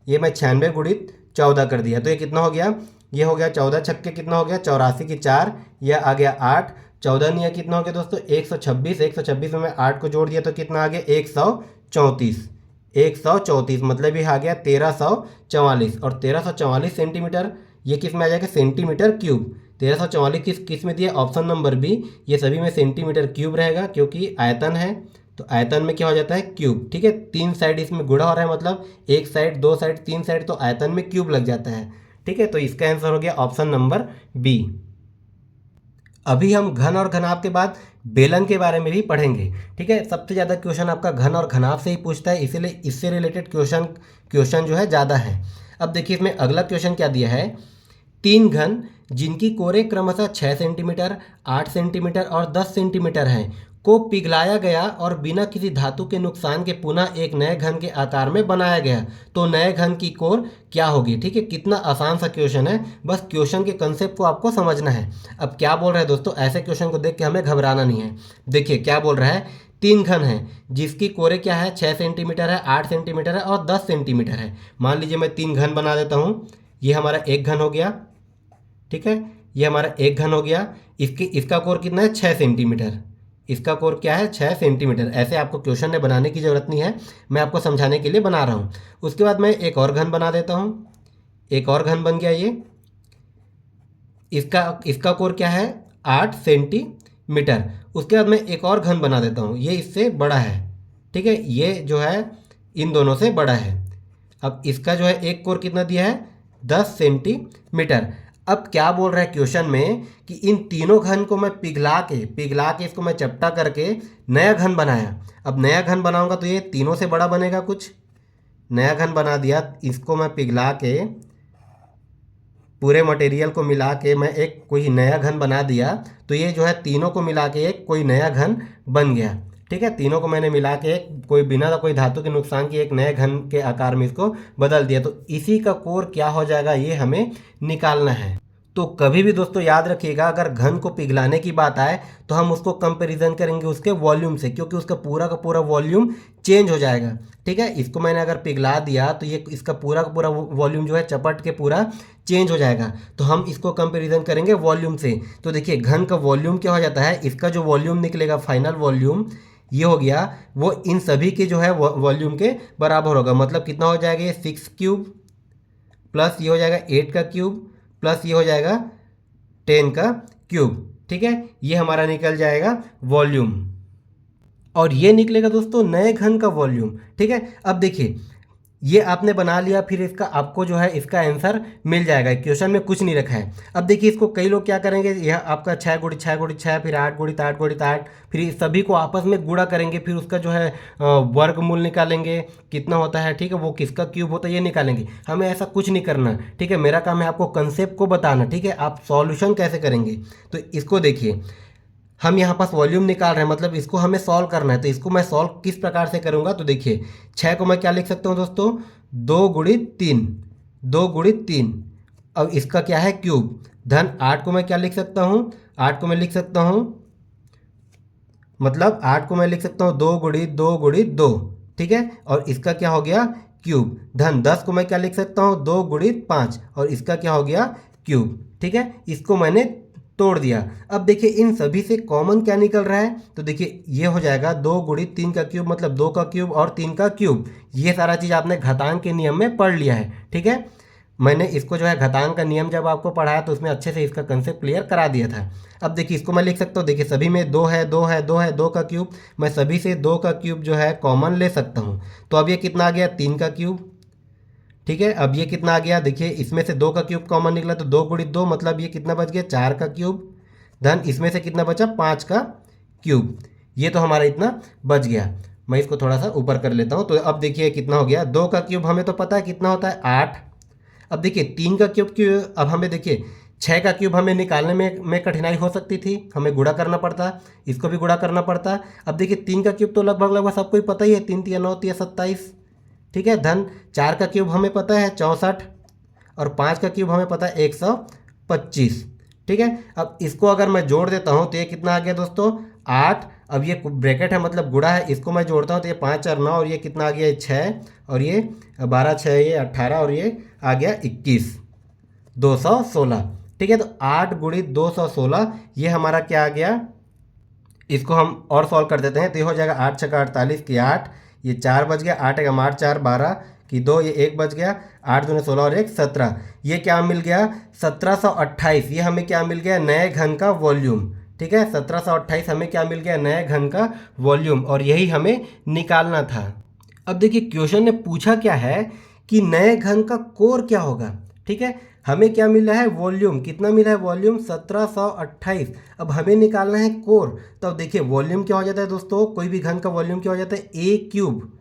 ये मैं 96 गुणित 14 कर दिया, तो ये कितना हो गया, ये हो गया 14 छक्के कितना हो गया 84 की 4, यह आ गया 8, 14 नहीं है कितना हो गया दोस्तों 126, 126 में मैं 8 को जोड़ दिया तो कितना आ गया 134, 134 मतलब ये आ गया 1344, और 1344 सेंटीमीटर ये किस में आ जाएगा सेंटीमीटर क्यूब। 1344 किस में दिया, ऑप्शन नंबर बी, ये सभी में सेंटीमीटर क्यूब रहेगा क्योंकि आयतन है, तो आयतन में क्या हो जाता है क्यूब, ठीक है। 3 साइड इसमें गुणा हो रहा है, मतलब 1 साइड 2 साइड 3 साइड, तो आयतन में क्यूब लग जाता है, ठीक है। तो इसका आंसर हो गया ऑप्शन नंबर बी। अभी हम घन और घनाभ के बाद बेलन के बारे में भी पढ़ेंगे, ठीक है। सबसे ज़्यादा क्वेश्चन आपका घन और घनाभ से ही पूछता है, इसीलिए इससे रिलेटेड क्वेश्चन जो है ज़्यादा है। अब देखिए इसमें अगला क्वेश्चन क्या दिया है, 3 घन जिनकी कोरें क्रमशः 6 सेंटीमीटर, 8 सेंटीमीटर और 10 सेंटीमीटर हैं को पिघलाया गया और बिना किसी धातु के नुकसान के पुनः एक नए घन के आकार में बनाया गया, तो नए घन की कोर क्या होगी, ठीक है। कितना आसान सा क्वेश्चन है, बस क्वेश्चन के कंसेप्ट को आपको समझना है। अब क्या बोल रहा है दोस्तों, ऐसे क्वेश्चन को देख के हमें घबराना नहीं है। देखिए क्या बोल रहा है, 3 घन है जिसकी कोरें क्या है 6 सेंटीमीटर है, 8 सेंटीमीटर है और 10 सेंटीमीटर है। मान लीजिए मैं 3 घन बना देता हूँ, ये हमारा एक घन हो गया, ठीक है, ये हमारा एक घन हो गया, इसका कोर कितना है 6 सेंटीमीटर, इसका कोर क्या है 6 सेंटीमीटर। ऐसे आपको क्वेश्चन में बनाने की ज़रूरत नहीं है, मैं आपको समझाने के लिए बना रहा हूँ। उसके बाद मैं एक और घन बना देता हूँ, एक और घन बन गया ये, इसका कोर क्या है 8 सेंटीमीटर। उसके बाद मैं एक और घन बना देता हूँ, ये इससे बड़ा है, ठीक है, ये जो है इन दोनों से बड़ा है। अब इसका जो है एक कोर कितना दिया है 10 सेंटीमीटर। अब क्या बोल रहा है क्वेश्चन में कि इन तीनों घन को मैं पिघला के इसको मैं चपटा करके नया घन बनाया। अब नया घन बनाऊंगा तो ये तीनों से बड़ा बनेगा, कुछ नया घन बना दिया, इसको मैं पिघला के पूरे मटेरियल को मिला के मैं एक कोई नया घन बना दिया, तो ये जो है तीनों को मिला के एक कोई नया घन बन गया, ठीक है। तीनों को मैंने मिला के कोई बिना कोई धातु के नुकसान के एक नए घन के आकार में इसको बदल दिया, तो इसी का कोर क्या हो जाएगा ये हमें निकालना है। तो कभी भी दोस्तों याद रखिएगा, अगर घन को पिघलाने की बात आए तो हम उसको कंपैरिजन करेंगे उसके वॉल्यूम से, क्योंकि उसका पूरा का पूरा वॉल्यूम चेंज हो जाएगा, ठीक है। इसको मैंने अगर पिघला दिया तो ये इसका पूरा का पूरा वॉल्यूम जो है चपट के पूरा चेंज हो जाएगा, तो हम इसको कंपैरिजन करेंगे वॉल्यूम से। तो देखिए घन का वॉल्यूम क्या हो जाता है, इसका जो वॉल्यूम निकलेगा फाइनल वॉल्यूम ये हो गया, वो इन सभी के जो है वॉल्यूम के बराबर होगा। मतलब कितना हो जाएगा ये 6 क्यूब प्लस ये हो जाएगा 8 का क्यूब प्लस ये हो जाएगा 10 का क्यूब, ठीक है। ये हमारा निकल जाएगा वॉल्यूम। और ये निकलेगा दोस्तों नए घन का वॉल्यूम। ठीक है, अब देखिए ये आपने बना लिया, फिर इसका आपको जो है इसका आंसर मिल जाएगा। क्वेश्चन में कुछ नहीं रखा है। अब देखिए इसको कई लोग क्या करेंगे, यह आपका 6 गुणित 6 गुणित 6, फिर 8 गुणित 8 गुणित 8, फिर इस सभी को आपस में गुणा करेंगे, फिर उसका जो है वर्गमूल निकालेंगे कितना होता है। ठीक है, वो किसका क्यूब होता है ये निकालेंगे। हमें ऐसा कुछ नहीं करना। ठीक है, मेरा काम है आपको कंसेप्ट को बताना। ठीक है, आप सॉल्यूशन कैसे करेंगे तो इसको देखिए। हम यहाँ पास वॉल्यूम निकाल रहे हैं, मतलब इसको हमें सॉल्व करना है। तो इसको मैं सॉल्व किस प्रकार से करूँगा तो देखिए, 6 को मैं क्या लिख सकता हूँ दोस्तों, 2 गुणित 3, 2 गुणित 3। अब इसका क्या है क्यूब। धन 8 को मैं क्या लिख सकता हूँ, 8 को मैं लिख सकता हूँ, मतलब 8 को मैं लिख सकता हूँ 2 गुणित 2 गुणित 2। ठीक है, और इसका क्या हो गया क्यूब। धन 10 को मैं क्या लिख सकता हूँ, 2 गुणित 5, और इसका क्या हो गया क्यूब। ठीक है, इसको मैंने तोड़ दिया। अब देखिए इन सभी से कॉमन क्या निकल रहा है तो देखिए ये हो जाएगा 2 गुणित 3 का क्यूब, मतलब 2 का क्यूब और 3 का क्यूब। ये सारा चीज़ आपने घातांक के नियम में पढ़ लिया है। ठीक है, मैंने इसको जो है घातांक का नियम जब आपको पढ़ाया तो उसमें अच्छे से इसका कंसेप्ट क्लियर करा दिया था। अब देखिए इसको मैं लिख सकता हूँ, देखिए सभी में 2 है, 2 है, 2 है, 2 का क्यूब। मैं सभी से 2 का क्यूब जो है कॉमन ले सकता हूँ। तो अब ये कितना आ गया, 3 का क्यूब। ठीक है, अब ये कितना आ गया, देखिए इसमें से 2 का क्यूब कॉमन निकला तो 2 गुणित 2, मतलब ये कितना बच गया, 4 का क्यूब। धन इसमें से कितना बचा, 5 का क्यूब। ये तो हमारा इतना बच गया। मैं इसको थोड़ा सा ऊपर कर लेता हूँ। तो अब देखिए कितना हो गया, 2 का क्यूब हमें तो पता है कितना होता है, 8। अब देखिए 3 का क्यूब क्यों, अब हमें देखिए 6 का क्यूब हमें निकालने में कठिनाई हो सकती थी, हमें गुणा करना पड़ता, इसको भी गुणा करना पड़ता। अब देखिए 3 का क्यूब तो लगभग लगभग सबको ही पता ही है, 3 तिया 9 तिया 27। ठीक है, धन 4 का क्यूब हमें पता है 64, और 5 का क्यूब हमें पता है 125। ठीक है, अब इसको अगर मैं जोड़ देता हूँ तो ये कितना आ गया दोस्तों, 8। अब ये ब्रैकेट है मतलब गुणा है, इसको मैं जोड़ता हूँ तो ये 5 और 9, और ये कितना आ गया 6, और ये 12 6 ये 18, और ये आ गया 21, 216। ठीक है, तो 8 गुणित 216 ये हमारा क्या आ गया। इसको हम और सॉल्व कर देते हैं तो ये हो जाएगा 8 छक्का 48 की 8, ये 4 बच गया, 8 एकम 8 4 12 की 2, ये 1 बच गया, 8 दूनी 16 और 1 17। ये क्या मिल गया, 1728। ये हमें क्या मिल गया, नए घन का वॉल्यूम। ठीक है, 1728 हमें क्या मिल गया, नए घन का वॉल्यूम, और यही हमें निकालना था। अब देखिए क्वेश्चन ने पूछा क्या है कि नए घन का कोर क्या होगा। ठीक है, हमें क्या मिला है, वॉल्यूम। कितना मिला है, वॉल्यूम 1728। अब हमें निकालना है कोर। तो अब देखिए वॉल्यूम क्या हो जाता है दोस्तों, कोई भी घन का वॉल्यूम क्या हो जाता है, ए क्यूब।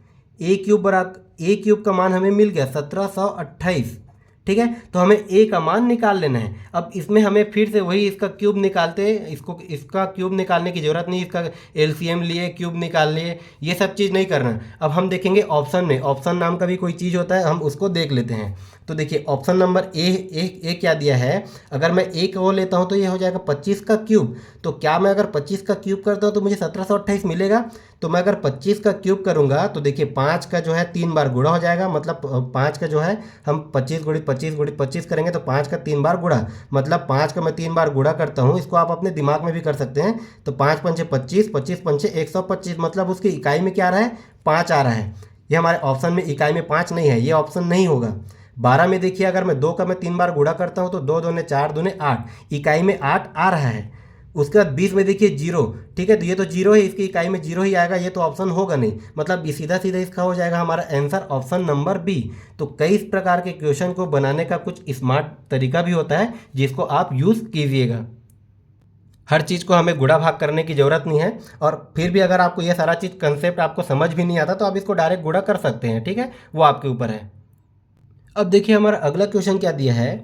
ए क्यूब बराबर, ए क्यूब का मान हमें मिल गया 1728। ठीक है, तो हमें ए का मान निकाल लेना है। अब इसमें हमें फिर से वही इसका क्यूब निकालते हैं, इसको इसका क्यूब निकालने की ज़रूरत नहीं, इसका एलसीएम लिए क्यूब निकाल लिए, ये सब चीज़ नहीं करना। अब हम देखेंगे ऑप्शन में, ऑप्शन नाम का भी कोई चीज़ होता है, हम उसको देख लेते हैं। तो देखिए ऑप्शन नंबर ए क्या दिया है, अगर मैं ए को लेता हूँ तो ये हो जाएगा 25 का क्यूब। तो क्या मैं अगर 25 का क्यूब करता हूँ तो मुझे 1728 मिलेगा। तो मैं अगर 25 का क्यूब करूँगा तो देखिए 5 का जो है 3 बार गुणा हो जाएगा, मतलब 5 का जो है हम 25 गुणित 25 गुणित 25 करेंगे तो 5 का 3 बार गुणा, मतलब 5 का मैं 3 बार गुणा करता हूँ। इसको आप अपने दिमाग में भी कर सकते हैं। तो 5 पंचे 25, 25 पंचे 125, मतलब उसकी इकाई में क्या आ रहा है, 5 आ रहा है। ये हमारे ऑप्शन में इकाई में 5 नहीं है, ये ऑप्शन नहीं होगा। 12 में देखिए अगर मैं 2 का मैं 3 बार गुणा करता हूँ तो 2 दूने 4 दूने 8, इकाई में 8 आ रहा है। उसके बाद 20 में देखिए 0। ठीक है, तो ये तो 0 है, इसकी इकाई में 0 ही आएगा, ये तो ऑप्शन होगा नहीं, मतलब ये सीधा सीधा इसका हो जाएगा हमारा आंसर ऑप्शन नंबर बी। तो कई इस प्रकार के क्वेश्चन को बनाने का कुछ स्मार्ट तरीका भी होता है जिसको आप यूज़ कीजिएगा। हर चीज़ को हमें गुणा भाग करने की ज़रूरत नहीं है, और फिर भी अगर आपको ये सारा चीज़ कंसेप्ट आपको समझ भी नहीं आता तो आप इसको डायरेक्ट गुणा कर सकते हैं। ठीक है, वो आपके ऊपर है। अब देखिए हमारा अगला क्वेश्चन क्या दिया है,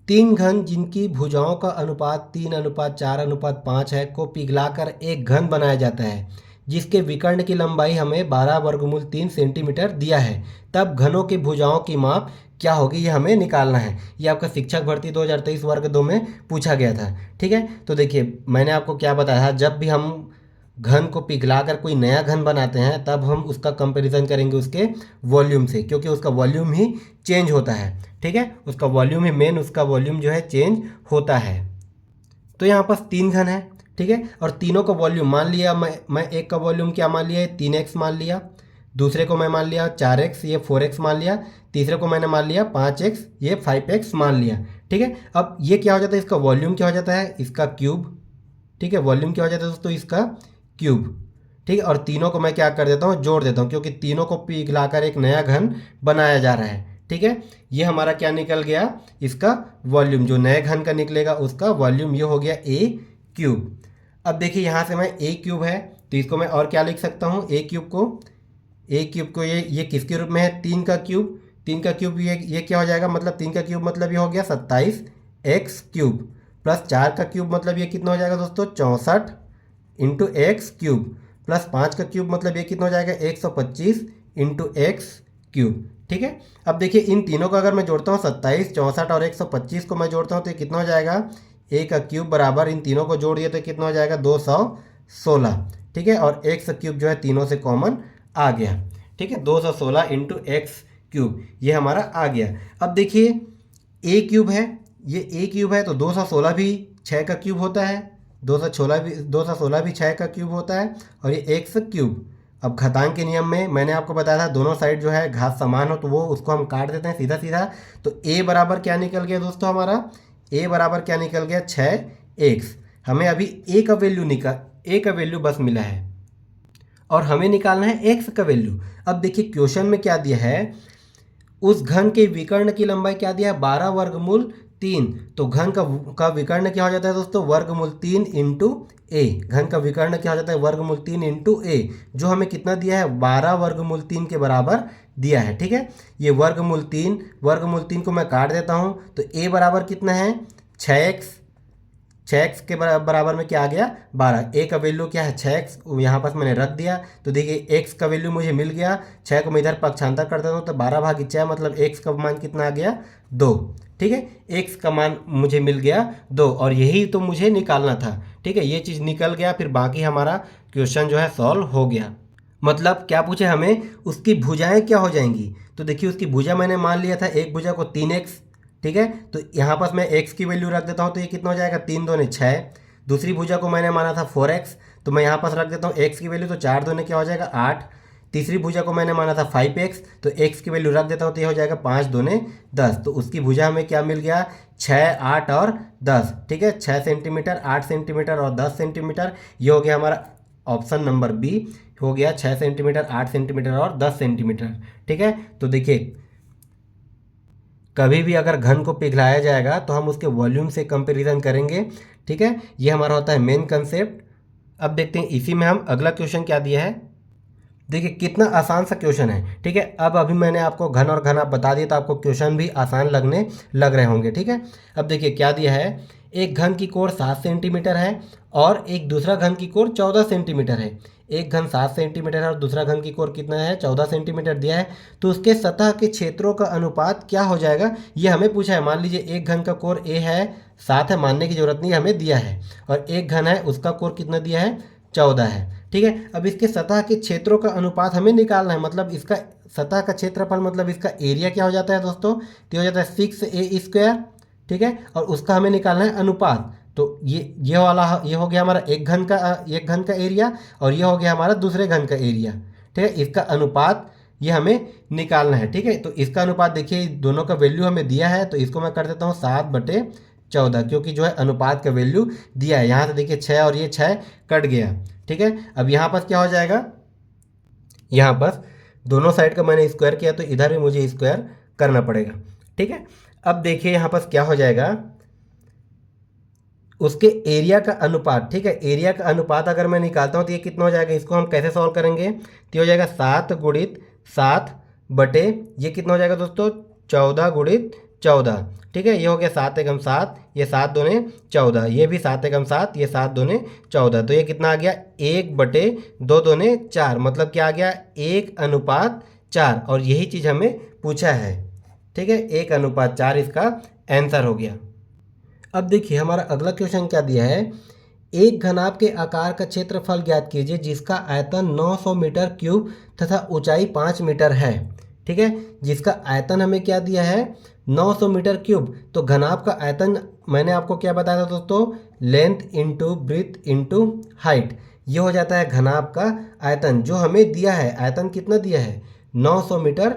3 घन जिनकी भुजाओं का अनुपात 3:4:5 है को पिघलाकर एक घन बनाया जाता है जिसके विकर्ण की लंबाई हमें 12 वर्गमूल 3 सेंटीमीटर दिया है। तब घनों की भुजाओं की माप क्या होगी, ये हमें निकालना है। ये आपका शिक्षक भर्ती 2023 वर्ग 2 में पूछा गया था। ठीक है, तो देखिए मैंने आपको क्या बताया था, जब भी हम घन को पिघलाकर कोई नया घन बनाते हैं तब हम उसका कंपैरिजन करेंगे उसके वॉल्यूम से, क्योंकि उसका वॉल्यूम ही चेंज होता है। ठीक है, उसका वॉल्यूम ही मेन, उसका वॉल्यूम जो है चेंज होता है। तो यहाँ पास 3 घन है। ठीक है, और तीनों का वॉल्यूम मान लिया, मैं एक का वॉल्यूम क्या मान लिया, 3x मान लिया। दूसरे को मैं मान लिया 4x, ये 4x मान लिया। तीसरे को मैंने मान लिया 5x, ये 5x मान लिया। ठीक है, अब ये क्या हो जाता है, इसका वॉल्यूम क्या हो जाता है, इसका क्यूब। ठीक है, वॉल्यूम क्या हो जाता है दोस्तों, इसका क्यूब। ठीक है, और तीनों को मैं क्या कर देता हूँ, जोड़ देता हूँ, क्योंकि तीनों को पिघलाकर एक नया घन बनाया जा रहा है। ठीक है, ये हमारा क्या निकल गया, इसका वॉल्यूम, जो नए घन का निकलेगा उसका वॉल्यूम ये हो गया ए क्यूब। अब देखिए यहाँ से मैं ए क्यूब है तो इसको मैं और क्या लिख सकता हूँ, ए क्यूब को ये किसके रूप में है, 3 का क्यूब। 3 का क्यूब ये क्या हो जाएगा, मतलब 3 का क्यूब मतलब ये हो गया 27 एक्स क्यूब, प्लस 4 का क्यूब मतलब ये कितना हो जाएगा दोस्तों, 64 इंटू एक्स क्यूब, प्लस 5 का क्यूब मतलब ये कितना हो जाएगा, 125 इंटू एक्स क्यूब। ठीक है, अब देखिए इन तीनों को अगर मैं जोड़ता हूँ, 27, 64 और 125 को मैं जोड़ता हूँ तो ये कितना हो जाएगा, ए का क्यूब बराबर इन तीनों को जोड़िए तो कितना हो जाएगा, 216। ठीक है, और एक्स क्यूब जो है तीनों से कॉमन आ गया। ठीक है, 216 इंटू एक्स क्यूब ये हमारा आ गया। अब देखिए ए क्यूब है, ये ए क्यूब है तो 216 भी 6 का क्यूब होता है, 216 भी 6 का क्यूब होता है, और ये एक्स क्यूब। अब घातांक के नियम में मैंने आपको बताया था दोनों साइड जो है घात समान हो तो वो उसको हम काट देते हैं सीधा सीधा। तो ए बराबर क्या निकल गया दोस्तों, हमारा ए बराबर क्या निकल गया, 6x। हमें अभी ए का वैल्यू बस मिला है और हमें निकालना है एक्स का वैल्यू। अब देखिए क्वेश्चन में क्या दिया है, उस घन के विकर्ण की लंबाई क्या दिया है, 12 वर्गमूल 3। तो घन का विकर्ण क्या हो जाता है दोस्तों, वर्गमूल 3 इंटू ए। घन का विकर्ण क्या हो जाता है, वर्गमूल 3 इंटू ए, जो हमें कितना दिया है, 12 वर्गमूल 3 के बराबर दिया है। ठीक है, ये वर्गमूल 3 को मैं काट देता हूँ तो ए बराबर कितना है, 6x। 6x के बराबर में क्या आ गया, 12। ए का वैल्यू क्या है, 6x, यहाँ पर मैंने रख दिया तो देखिए x का वैल्यू मुझे मिल गया। 6 को मैं इधर पक्षांतर कर देता हूँ तो 12/6 मतलब x का मान कितना आ गया, 2। ठीक है, x का मान मुझे मिल गया 2 और यही तो मुझे निकालना था। ठीक है, ये चीज़ निकल गया, फिर बाकी हमारा क्वेश्चन जो है सॉल्व हो गया। मतलब क्या पूछे हमें, उसकी भुजाएं क्या हो जाएंगी। तो देखिए उसकी भुजा मैंने मान लिया था, एक भुजा को 3x। ठीक है, तो यहाँ पर मैं x की वैल्यू रख देता हूँ तो ये कितना हो जाएगा, 3 दूने 6। दूसरी भुजा को मैंने माना था 4x, तो मैं यहाँ पर रख देता हूँ x की वैल्यू, तो 4 दूने क्या हो जाएगा, 8। तीसरी भुजा को मैंने माना था 5x, तो x की वैल्यू रख देता हूँ तो ये हो जाएगा 5 दूने 10। तो उसकी भुजा हमें क्या मिल गया, 6, 8 और 10। ठीक है, 6 सेंटीमीटर, 8 सेंटीमीटर और 10 सेंटीमीटर। ये हो गया हमारा ऑप्शन नंबर बी, हो गया 6 सेंटीमीटर, 8 सेंटीमीटर और 10 सेंटीमीटर। ठीक है, तो देखिए कभी भी अगर घन को पिघलाया जाएगा तो हम उसके वॉल्यूम से कंपैरिजन करेंगे। ठीक है, ये हमारा होता है मेन कंसेप्ट। अब देखते हैं इसी में हम अगला क्वेश्चन क्या दिया है। देखिए कितना आसान सा क्वेश्चन है। ठीक है, अब अभी मैंने आपको घन और घन आप बता दिए तो आपको क्वेश्चन भी आसान लग रहे होंगे। ठीक है, अब देखिए क्या दिया है, एक घन की कोण 7 सेंटीमीटर है और एक दूसरा घन की कोण 14 सेंटीमीटर है। एक घन 7 सेंटीमीटर है और दूसरा घन की कोण कितना है, 14 सेंटीमीटर दिया है। तो उसके सतह के क्षेत्रों का अनुपात क्या हो जाएगा, ये हमें पूछा है। मान लीजिए एक घन का कोण ए है, 7 है, मानने की जरूरत नहीं, हमें दिया है। और एक घन है उसका कोण कितना दिया है, 14 है। ठीक है, अब इसके सतह के क्षेत्रों का अनुपात हमें निकालना है। मतलब इसका सतह का क्षेत्रफल मतलब इसका एरिया क्या हो जाता है दोस्तों, तो हो जाता है 6a²। ठीक है, और उसका हमें निकालना है अनुपात। तो ये हो गया हमारा एक घन का एरिया और ये हो गया हमारा दूसरे घन का एरिया। ठीक है, इसका अनुपात ये हमें निकालना है। ठीक है, तो इसका अनुपात देखिए दोनों का वैल्यू हमें दिया है तो इसको मैं कर देता हूँ 7/14, क्योंकि जो है अनुपात का वैल्यू दिया है। यहाँ से देखिए 6 और ये 6 कट गया। ठीक है, अब यहाँ पर क्या हो जाएगा, यहाँ पर दोनों साइड का मैंने स्क्वायर किया तो इधर भी मुझे स्क्वायर करना पड़ेगा। ठीक है, अब देखिए यहाँ पर क्या हो जाएगा, उसके एरिया का अनुपात। ठीक है, एरिया का अनुपात अगर मैं निकालता हूँ तो ये कितना हो जाएगा, इसको हम कैसे सॉल्व करेंगे, तो ये हो जाएगा 7 × 7 बटे ये कितना हो जाएगा दोस्तों, 14 × 14। ठीक है, ये हो गया 7 एकम 7, ये 7 दूने 14, ये भी 7 एकम 7, ये 7 दूने 14। तो ये कितना आ गया, 1/2 दूने 4, मतलब क्या आ गया, 1:4। और यही चीज़ हमें पूछा है। ठीक है, 1:4 इसका आंसर हो गया। अब देखिए हमारा अगला क्वेश्चन क्या दिया है, एक घनाभ के आकार का क्षेत्रफल ज्ञात कीजिए जिसका आयतन 900 मीटर क्यूब तथा ऊंचाई 5 मीटर है। ठीक है, जिसका आयतन हमें क्या दिया है, 900 मीटर क्यूब। तो घनाभ का आयतन मैंने आपको क्या बताया था दोस्तों, length into breadth into height. ये हो जाता है घनाभ का आयतन जो हमें दिया है। आयतन कितना दिया है, 900 मीटर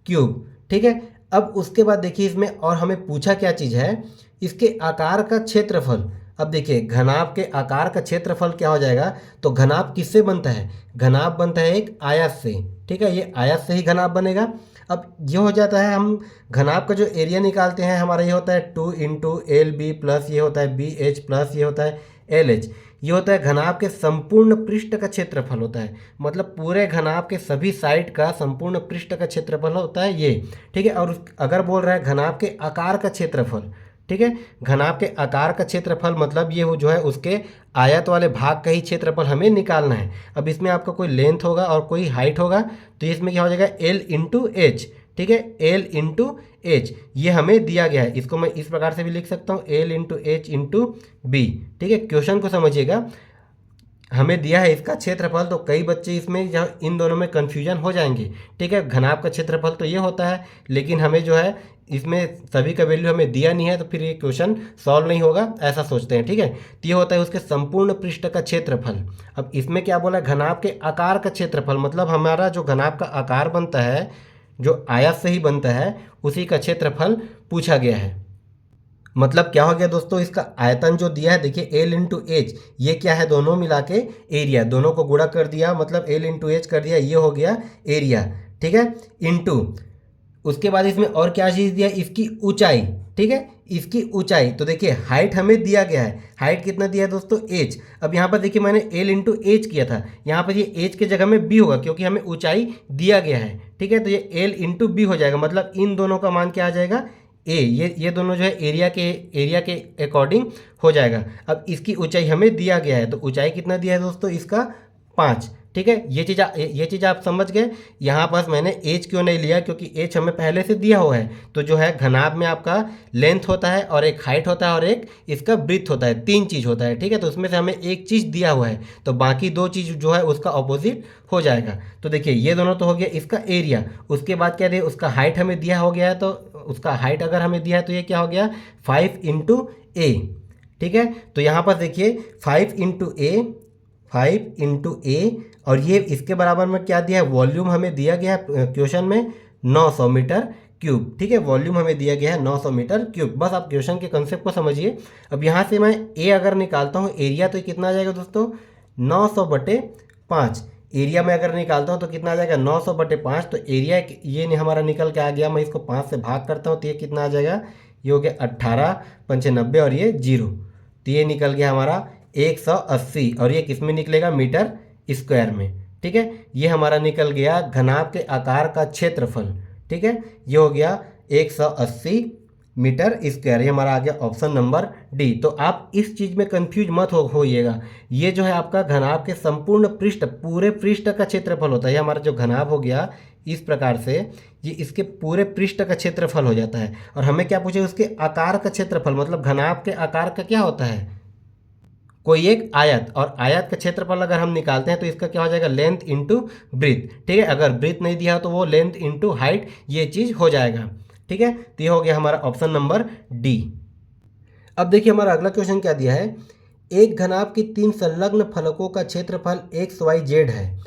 क्यूब। ठीक है, अब उसके बाद देखिए इसमें और हमें पूछा क्या चीज़ है, इसके आकार का क्षेत्रफल। अब देखिए घनाभ के आकार का क्षेत्रफल क्या हो जाएगा, तो घनाभ किससे बनता है, घनाभ बनता है एक आयत से, ठीक है, ये आयत से ही घनाभ बनेगा। अब ये हो जाता है, हम घनाभ का जो एरिया निकालते हैं हमारा ये होता है 2 × LB प्लस ये होता है BH प्लस ये होता है LH। ये होता है घनाभ के संपूर्ण पृष्ठ का क्षेत्रफल होता है, मतलब पूरे घनाभ के सभी साइड का संपूर्ण पृष्ठ का क्षेत्रफल होता है ये, ठीक है। और अगर बोल रहा है घनाभ के आकार का क्षेत्रफल, ठीक है, घनाभ के आकार का क्षेत्रफल मतलब ये जो है उसके आयत वाले भाग का ही क्षेत्रफल हमें निकालना है। अब इसमें आपका कोई लेंथ होगा और कोई हाइट होगा, तो इसमें क्या हो जाएगा L × H, ठीक है, L × H ये हमें दिया गया है। इसको मैं इस प्रकार से भी लिख सकता हूँ L × H × B, ठीक है। क्वेश्चन को समझिएगा, हमें दिया है इसका क्षेत्रफल, तो कई बच्चे इसमें जहाँ इन दोनों में कन्फ्यूजन हो जाएंगे, ठीक है। घनाभ का क्षेत्रफल तो ये होता है, लेकिन हमें जो है इसमें सभी का वैल्यू हमें दिया नहीं है, तो फिर ये क्वेश्चन सॉल्व नहीं होगा, ऐसा सोचते हैं, ठीक है। तो ये होता है उसके संपूर्ण पृष्ठ का क्षेत्रफल। अब इसमें क्या बोला है, घनाभ के आकार का क्षेत्रफल, मतलब हमारा जो घनाभ का आकार बनता है, जो आयत से ही बनता है, उसी का क्षेत्रफल पूछा गया है। मतलब क्या हो गया दोस्तों, इसका आयतन जो दिया है देखिए L × H, ये क्या है, दोनों मिला के एरिया, दोनों को गुणा कर दिया, मतलब L × H कर दिया, ये हो गया एरिया, ठीक है। इंटू उसके बाद इसमें और क्या चीज़ दिया, इसकी ऊंचाई, ठीक है, इसकी ऊंचाई। तो देखिए हाइट हमें दिया गया है, हाइट कितना दिया है दोस्तों, H। अब यहाँ पर देखिए मैंने L × H किया था, यहाँ पर ये H के जगह में B होगा, क्योंकि हमें ऊंचाई दिया गया है, ठीक है। तो ये L × B हो जाएगा, मतलब इन दोनों का मान क्या आ जाएगा, A। ये दोनों जो है एरिया के अकॉर्डिंग हो जाएगा। अब इसकी ऊंचाई हमें दिया गया है, तो ऊंचाई कितना दिया है दोस्तों, इसका 5, ठीक है। ये चीज़ आप समझ गए। यहाँ पर मैंने H क्यों नहीं लिया, क्योंकि H हमें पहले से दिया हुआ है। तो जो है घनाभ में आपका लेंथ होता है और एक हाइट होता है और एक इसका ब्रीथ होता है, 3 चीज़ होता है, ठीक है। तो उसमें से हमें एक चीज़ दिया हुआ है, तो बाकी 2 चीज़ जो है उसका ऑपोजिट हो जाएगा। तो देखिए ये दोनों तो हो गया इसका एरिया, उसके बाद क्या दिया, उसका हाइट हमें दिया हो गया है, तो उसका हाइट अगर हमें दिया है तो ये क्या हो गया 5 × A, ठीक है। तो यहाँ पर देखिए 5 × A और ये इसके बराबर में क्या दिया है, वॉल्यूम हमें दिया गया है क्वेश्चन में 900 मीटर क्यूब, ठीक है। वॉल्यूम हमें दिया गया है 900 मीटर क्यूब। बस आप क्वेश्चन के कंसेप्ट को समझिए। अब यहाँ से मैं A अगर निकालता हूँ एरिया, तो कितना आ जाएगा दोस्तों, 900/5। एरिया में अगर निकालता हूँ तो कितना आ जाएगा 900/5। तो एरिया ये नहीं हमारा निकल के आ गया, मैं इसको 5 से भाग करता हूँ तो ये कितना आ जाएगा, ये हो गया 18 5 90 और ये 0, तो ये निकल गया हमारा 180। और ये किस में निकलेगा, मीटर स्क्वायर में, ठीक है। ये हमारा निकल गया घनाभ के आकार का क्षेत्रफल, ठीक है। ये हो गया 180 मीटर स्क्वायर, ये हमारा आ गया ऑप्शन नंबर डी। तो आप इस चीज़ में कंफ्यूज मत होइएगा। ये जो है आपका घनाभ के संपूर्ण पृष्ठ, पूरे पृष्ठ का क्षेत्रफल होता है। ये हमारा जो घनाभ हो गया इस प्रकार से, ये इसके पूरे पृष्ठ का क्षेत्रफल हो जाता है। और हमें क्या पूछे, उसके आकार का क्षेत्रफल, मतलब घनाभ के आकार का क्या होता है, कोई एक आयत, और आयत का क्षेत्रफल अगर हम निकालते हैं तो इसका क्या हो जाएगा, लेंथ × ब्रीथ, ठीक है। अगर ब्रीथ नहीं दिया तो वो लेंथ × हाइट, ये चीज़ हो जाएगा, ठीक है। तो ये हो गया हमारा ऑप्शन नंबर डी। अब देखिए हमारा अगला क्वेश्चन क्या दिया है, एक घनाभ की 3 संलग्न फलकों का क्षेत्रफल XYZ है,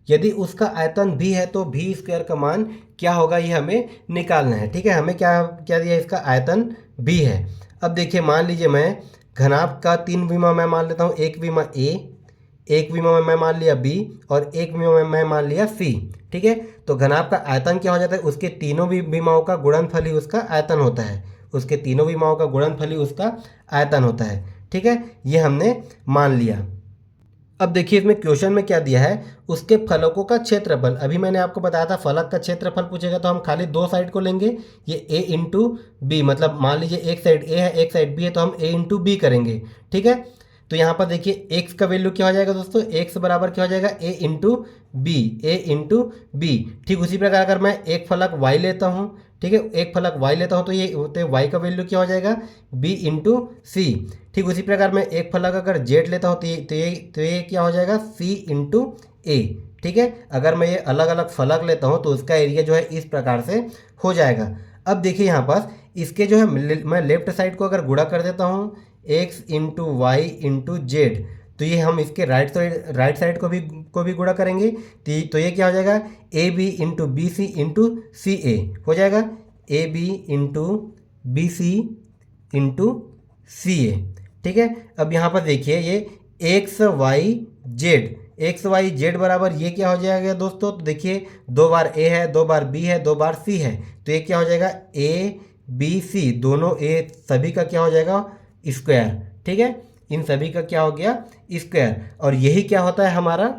यदि उसका आयतन भी है तो V² का मान क्या होगा, ये हमें निकालना है, ठीक है। हमें क्या क्या दिया, इसका आयतन भी है। अब देखिए मान लीजिए मैं घनाभ का 3 विमा मैं मान लेता हूँ, एक विमा A, एक विमा में मैं मान लिया B और एक विमा में मैं मान लिया C, ठीक है। तो घनाभ का आयतन क्या हो जाता है, उसके तीनों विमाओं का गुणनफल ही उसका आयतन होता है, उसके तीनों विमाओं का गुणनफल ही उसका आयतन होता है, ठीक है। ये हमने मान लिया। अब देखिए इसमें क्वेश्चन में क्या दिया है, उसके फलकों का क्षेत्रफल। अभी मैंने आपको बताया था फलक का क्षेत्रफल पूछेगा तो हम खाली 2 साइड को लेंगे, ये A × B, मतलब मान लीजिए एक साइड A है एक साइड B है, तो हम A × B करेंगे, ठीक है। तो यहाँ पर देखिए x का वैल्यू क्या हो जाएगा दोस्तों, x बराबर क्या हो जाएगा A × B, A × B। ठीक उसी प्रकार अगर मैं एक फलक y लेता हूँ, ठीक है, एक फलक y लेता हूँ तो ये होते y का वैल्यू क्या हो जाएगा, B × C। ठीक उसी प्रकार मैं एक फलक अगर z लेता हूँ तो ये क्या हो जाएगा, C × A। ठीक है, अगर मैं ये अलग अलग फलक लेता हूँ तो उसका एरिया जो है इस प्रकार से हो जाएगा। अब देखिए यहाँ पास इसके जो है मैं लेफ्ट साइड को अगर गुणा कर देता हूँ x × y × z, तो ये हम इसके राइट साइड को भी गुणा करेंगे तो ये क्या हो जाएगा, AB × BC × CA हो जाएगा, AB × BC × CA। ठीक है। अब यहाँ पर देखिए ये एक्स वाई जेड बराबर ये क्या हो जाएगा दोस्तों, तो देखिए 2 बार ए है, 2 बार बी है, 2 बार सी है, तो ये क्या हो जाएगा ए बी सी, दोनों ए सभी का क्या हो जाएगा स्क्वायर। ठीक है, इन सभी का क्या हो गया स्क्वायर। और यही क्या होता है हमारा,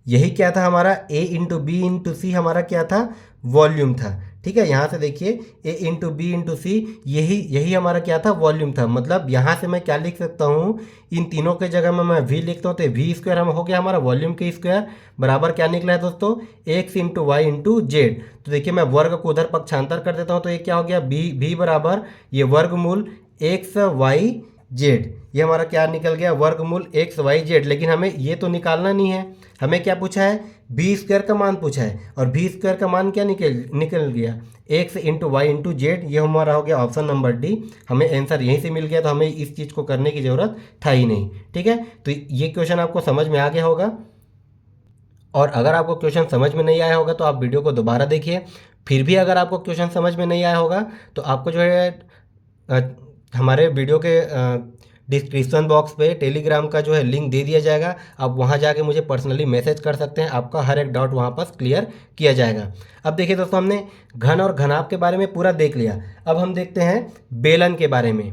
यही क्या था हमारा ए इंटू बी इंटू सी हमारा क्या था वॉल्यूम था। ठीक है, यहाँ से देखिए ए इंटू बी इंटू सी यही यही हमारा क्या था वॉल्यूम था। मतलब यहाँ से मैं क्या लिख सकता हूँ, इन तीनों के जगह में मैं वी लिखता हूँ तो वी स्क्वायर हम हो गया हमारा वॉल्यूम के स्क्वायर बराबर क्या निकला है दोस्तों X into Y into Z. तो देखिए मैं वर्ग को उधर पक्षांतर कर देता हूँ तो ये क्या हो गया बी बराबर ये वर्गमूल एक्स वाई जेड, ये हमारा क्या निकल गया वर्गमूल एक्स वाई जेड। लेकिन हमें ये तो निकालना नहीं है, हमें क्या पूछा है बी स्क्वायर का मान पूछा है, और बी स्क्वायर का मान क्या निकल गया X into Y into Z. ये हमारा हो गया ऑप्शन नंबर डी, हमें आंसर यहीं से मिल गया, तो हमें इस चीज़ को करने की ज़रूरत था ही नहीं। ठीक है, तो ये क्वेश्चन आपको समझ में आ गया होगा। और अगर आपको क्वेश्चन समझ में नहीं आया होगा तो आप वीडियो को दोबारा देखिए। फिर भी अगर आपको क्वेश्चन समझ में नहीं आया होगा तो आपको जो है अ, हमारे वीडियो के डिस्क्रिप्शन बॉक्स पे टेलीग्राम का जो है लिंक दे दिया जाएगा, आप वहाँ जाके मुझे पर्सनली मैसेज कर सकते हैं, आपका हर एक डाउट वहाँ पर क्लियर किया जाएगा। अब देखिए दोस्तों हमने घन और घनाभ के बारे में पूरा देख लिया, अब हम देखते हैं बेलन के बारे में।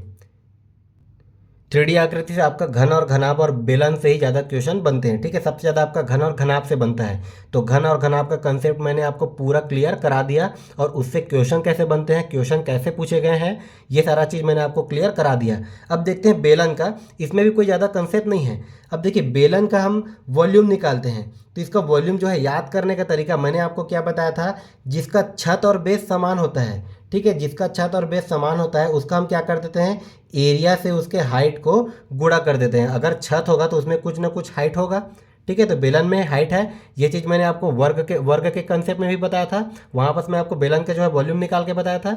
3D आकृति से आपका घन और घनाभ और बेलन से ही ज़्यादा क्वेश्चन बनते हैं। ठीक है, सबसे ज़्यादा आपका घन और घनाभ से बनता है। तो घन और घनाभ का कंसेप्ट मैंने आपको पूरा क्लियर करा दिया, और उससे क्वेश्चन कैसे बनते हैं, क्वेश्चन कैसे पूछे गए हैं, ये सारा चीज़ मैंने आपको क्लियर करा दिया। अब देखते हैं बेलन का, इसमें भी कोई ज़्यादा कंसेप्ट नहीं है। अब देखिए बेलन का हम वॉल्यूम निकालते हैं, तो इसका वॉल्यूम जो है याद करने का तरीका मैंने आपको क्या बताया था, जिसका छत और बेस समान होता है। ठीक है, जिसका छत और बेस समान होता है उसका हम क्या कर देते हैं एरिया से उसके हाइट को गुणा कर देते हैं। अगर छत होगा तो उसमें कुछ ना कुछ हाइट होगा। ठीक है, तो बेलन में हाइट है, ये चीज़ मैंने आपको वर्ग के कंसेप्ट में भी बताया था, वहाँ पर मैं आपको बेलन का जो है वॉल्यूम निकाल के बताया था।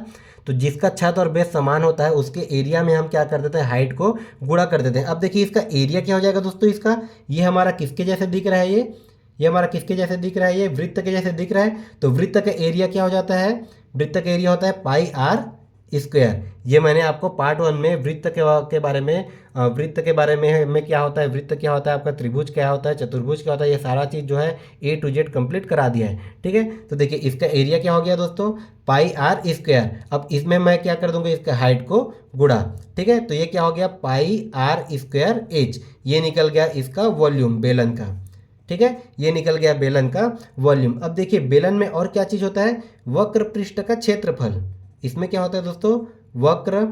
तो जिसका छत और बेस समान होता है उसके एरिया में हम क्या कर देते हैं हाइट को गुणा कर देते हैं। अब देखिए इसका एरिया क्या हो जाएगा दोस्तों, इसका ये हमारा किसके जैसे दिख रहा है, ये हमारा किसके जैसे दिख रहा है, ये वृत्त के जैसे दिख रहा है। तो वृत्त का एरिया क्या हो जाता है, वृत्त का एरिया होता है पाई आर स्क्वायर। ये मैंने आपको पार्ट 1 में वृत्त के बारे में वृत्त के बारे में क्या होता है, वृत्त क्या होता है, आपका त्रिभुज क्या होता है, चतुर्भुज क्या होता है, ये सारा चीज़ जो है A to Z कंप्लीट करा दिया है। ठीक है, तो देखिए इसका एरिया क्या हो गया दोस्तों पाई आर स्क्वायर। अब इसमें मैं क्या कर दूंगा इसका हाइट को गुणा। ठीक है, तो ये क्या हो गया पाई आर स्क्वायर एच, ये निकल गया इसका वॉल्यूम बेलन का। ठीक है, ये निकल गया बेलन का वॉल्यूम। अब देखिए बेलन में और क्या चीज़ होता है, वक्र पृष्ठ का क्षेत्रफल। इसमें क्या होता है दोस्तों वक्र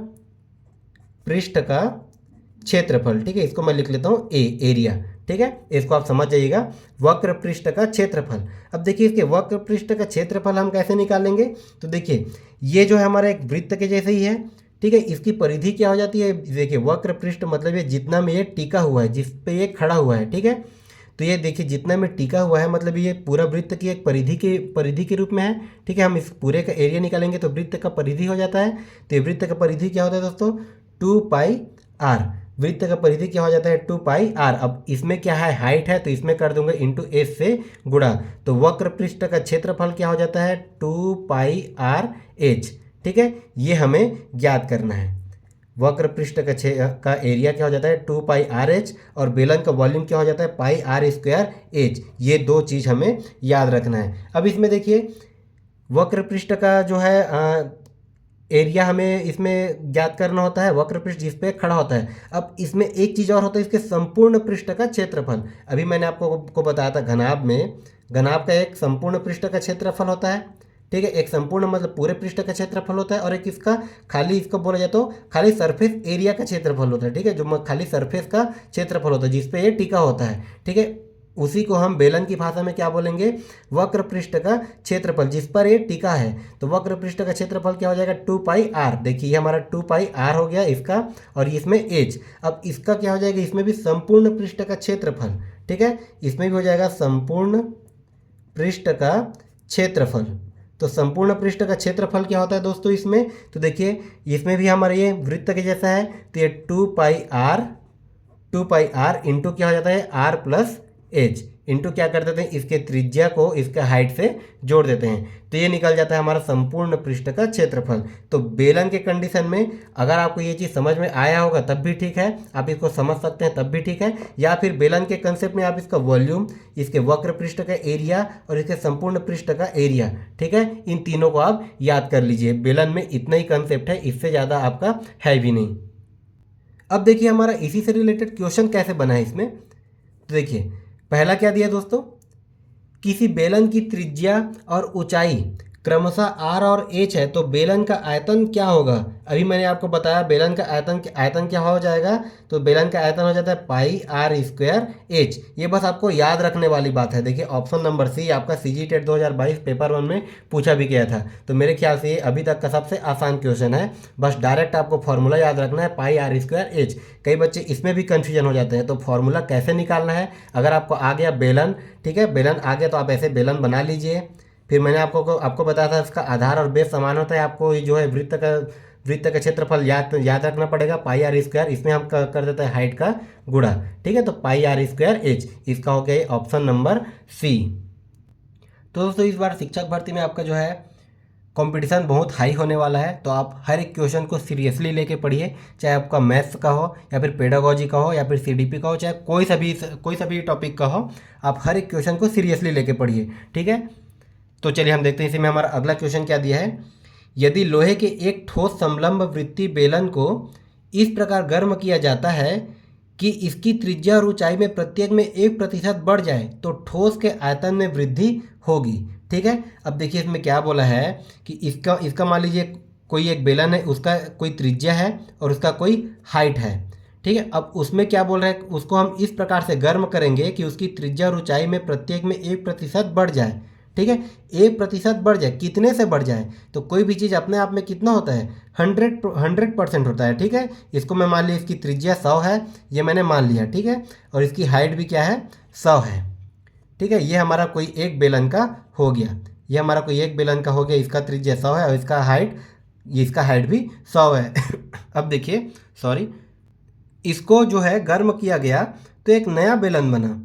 पृष्ठ का क्षेत्रफल। ठीक है, इसको मैं लिख लेता हूँ एरिया। ठीक है, इसको आप समझ जाइएगा वक्र पृष्ठ का क्षेत्रफल। अब देखिए इसके वक्र पृष्ठ का क्षेत्रफल हम कैसे निकालेंगे, तो देखिए ये जो है हमारा एक वृत्त के जैसे ही है। ठीक है, इसकी परिधि क्या हो जाती है, देखिए वक्र पृष्ठ मतलब ये जितना में ये टिका हुआ है, जिस पे ये खड़ा हुआ है। ठीक है, तो ये देखिए जितना में टिका हुआ है मतलब ये पूरा वृत्त की एक परिधि के रूप में है। ठीक है, हम इस पूरे का एरिया निकालेंगे तो वृत्त का परिधि हो जाता है। तो ये वृत्त का परिधि क्या होता है दोस्तों 2 पाई आर, वृत्त का परिधि क्या हो जाता है 2 पाई आर। अब इसमें क्या है हाइट है तो इसमें कर दूंगा इंटू एस से गुणा, तो वक्र पृष्ठ का क्षेत्रफल क्या हो जाता है 2 पाई आर एच। ठीक है, ये हमें ज्ञात करना है। वक्र पृष्ठ का एरिया क्या हो जाता है 2 पाई आर एच, और बेलन का वॉल्यूम क्या हो जाता है पाई आर स्क्वायर एच। ये दो चीज़ हमें याद रखना है। अब इसमें देखिए वक्र पृष्ठ का जो है एरिया हमें इसमें ज्ञात करना होता है, वक्र पृष्ठ जिस पे खड़ा होता है। अब इसमें एक चीज़ और होता है इसके संपूर्ण पृष्ठ का क्षेत्रफल। अभी मैंने आपको बताया था घनाभ में, घनाभ का एक संपूर्ण पृष्ठ का क्षेत्रफल होता है। ठीक है, एक संपूर्ण मतलब पूरे पृष्ठ का क्षेत्रफल होता है, और एक इसका खाली इसको बोला जाए तो खाली सरफेस एरिया का क्षेत्रफल होता है। ठीक है, जो खाली सरफेस का क्षेत्रफल होता है जिसपे ये टिका होता है। ठीक है, उसी को हम बेलन की भाषा में क्या बोलेंगे वक्र पृष्ठ का क्षेत्रफल जिस पर ये टिका है। तो वक्र पृष्ठ का क्षेत्रफल क्या हो जाएगा 2 पाई आर। देखिए ये हमारा 2 पाई आर हो गया इसका, और इसमें एच। अब इसका क्या हो जाएगा, इसमें भी संपूर्ण पृष्ठ का क्षेत्रफल। ठीक है, इसमें भी हो जाएगा संपूर्ण पृष्ठ का क्षेत्रफल। तो संपूर्ण पृष्ठ का क्षेत्रफल क्या होता है दोस्तों इसमें, तो देखिए इसमें भी हमारा ये वृत्त के जैसा है, तो ये 2 पाई आर इंटू क्या हो जाता है आर प्लस एच इंटू क्या कर देते हैं, इसके त्रिज्या को इसके हाइट से जोड़ देते हैं, तो ये निकल जाता है हमारा संपूर्ण पृष्ठ का क्षेत्रफल। तो बेलन के कंडीशन में अगर आपको ये चीज़ समझ में आया होगा तब भी ठीक है, आप इसको समझ सकते हैं तब भी ठीक है, या फिर बेलन के कंसेप्ट में आप इसका वॉल्यूम, इसके वक्र पृष्ठ का एरिया और इसके संपूर्ण पृष्ठ का एरिया, ठीक है, इन तीनों को आप याद कर लीजिए। बेलन में इतना ही कंसेप्ट है, इससे ज़्यादा आपका है भी नहीं। अब देखिए हमारा इसी से रिलेटेड क्वेश्चन कैसे बना है इसमें। तो देखिए पहला क्या दिया दोस्तों, किसी बेलन की त्रिज्या और ऊंचाई क्रमशः आर और एच है, तो बेलन का आयतन क्या होगा। अभी मैंने आपको बताया बेलन का आयतन क्या हो जाएगा, तो बेलन का आयतन हो जाता है पाई आर स्क्वायर एच। ये बस आपको याद रखने वाली बात है। देखिए ऑप्शन नंबर सी आपका CGTET 2022 पेपर 1 में पूछा भी गया था, तो मेरे ख्याल से ये अभी तक का सबसे आसान क्वेश्चन है। बस डायरेक्ट आपको फॉर्मूला याद रखना है, पाई आर स्क्वायर एच। कई बच्चे इसमें भी कन्फ्यूजन हो जाते हैं, तो फॉर्मूला कैसे निकालना है, अगर आपको आ गया बेलन, ठीक है, बेलन आ गया तो आप ऐसे बेलन बना लीजिए। फिर मैंने आपको बताया था इसका आधार और बेस समान होता है, आपको जो है वृत्त का क्षेत्रफल याद रखना पड़ेगा, पाई आर स्क्वायर, इसमें हम कर देते हैं हाइट का गुणा, ठीक है, तो पाई आर स्क्वायर एच, इसका हो गया ऑप्शन नंबर सी। तो दोस्तों इस बार शिक्षक भर्ती में आपका जो है कंपटीशन बहुत हाई होने वाला है, तो आप हर एक क्वेश्चन को सीरियसली लेके पढ़िए, चाहे आपका मैथ्स का हो या फिर पेडागोजी का हो या फिर CDP का हो, चाहे कोई सा भी टॉपिक का हो, आप हर एक क्वेश्चन को सीरियसली लेके पढ़िए, ठीक है। तो चलिए हम देखते हैं इसमें हमारा अगला क्वेश्चन क्या दिया है। यदि लोहे के एक ठोस समलंब वृत्तीय बेलन को इस प्रकार गर्म किया जाता है कि इसकी त्रिज्या और ऊंचाई में प्रत्येक में 1% बढ़ जाए, तो ठोस के आयतन में वृद्धि होगी, ठीक है। अब देखिए इसमें क्या बोला है कि इसका मान लीजिए कोई एक बेलन है, उसका कोई त्रिज्या है और उसका कोई हाइट है, ठीक है। अब उसमें क्या बोल रहे हैं, उसको हम इस प्रकार से गर्म करेंगे कि उसकी त्रिज्या और ऊंचाई में प्रत्येक में 1% बढ़ जाए, ठीक है। 1% बढ़ जाए, कितने से बढ़ जाए, तो कोई भी चीज़ अपने आप में कितना होता है, 100% होता है, ठीक है। इसको मैं मान लिया इसकी त्रिज्या 100 है, ये मैंने मान लिया, ठीक है, और इसकी हाइट भी क्या है, 100 है, ठीक है। ये हमारा कोई एक बेलन का हो गया, ये हमारा कोई एक बेलन का हो गया, इसका त्रिज्या 100 है और इसका हाइट भी 100 है। अब देखिए सॉरी, इसको जो है गर्म किया गया तो एक नया बेलन बना,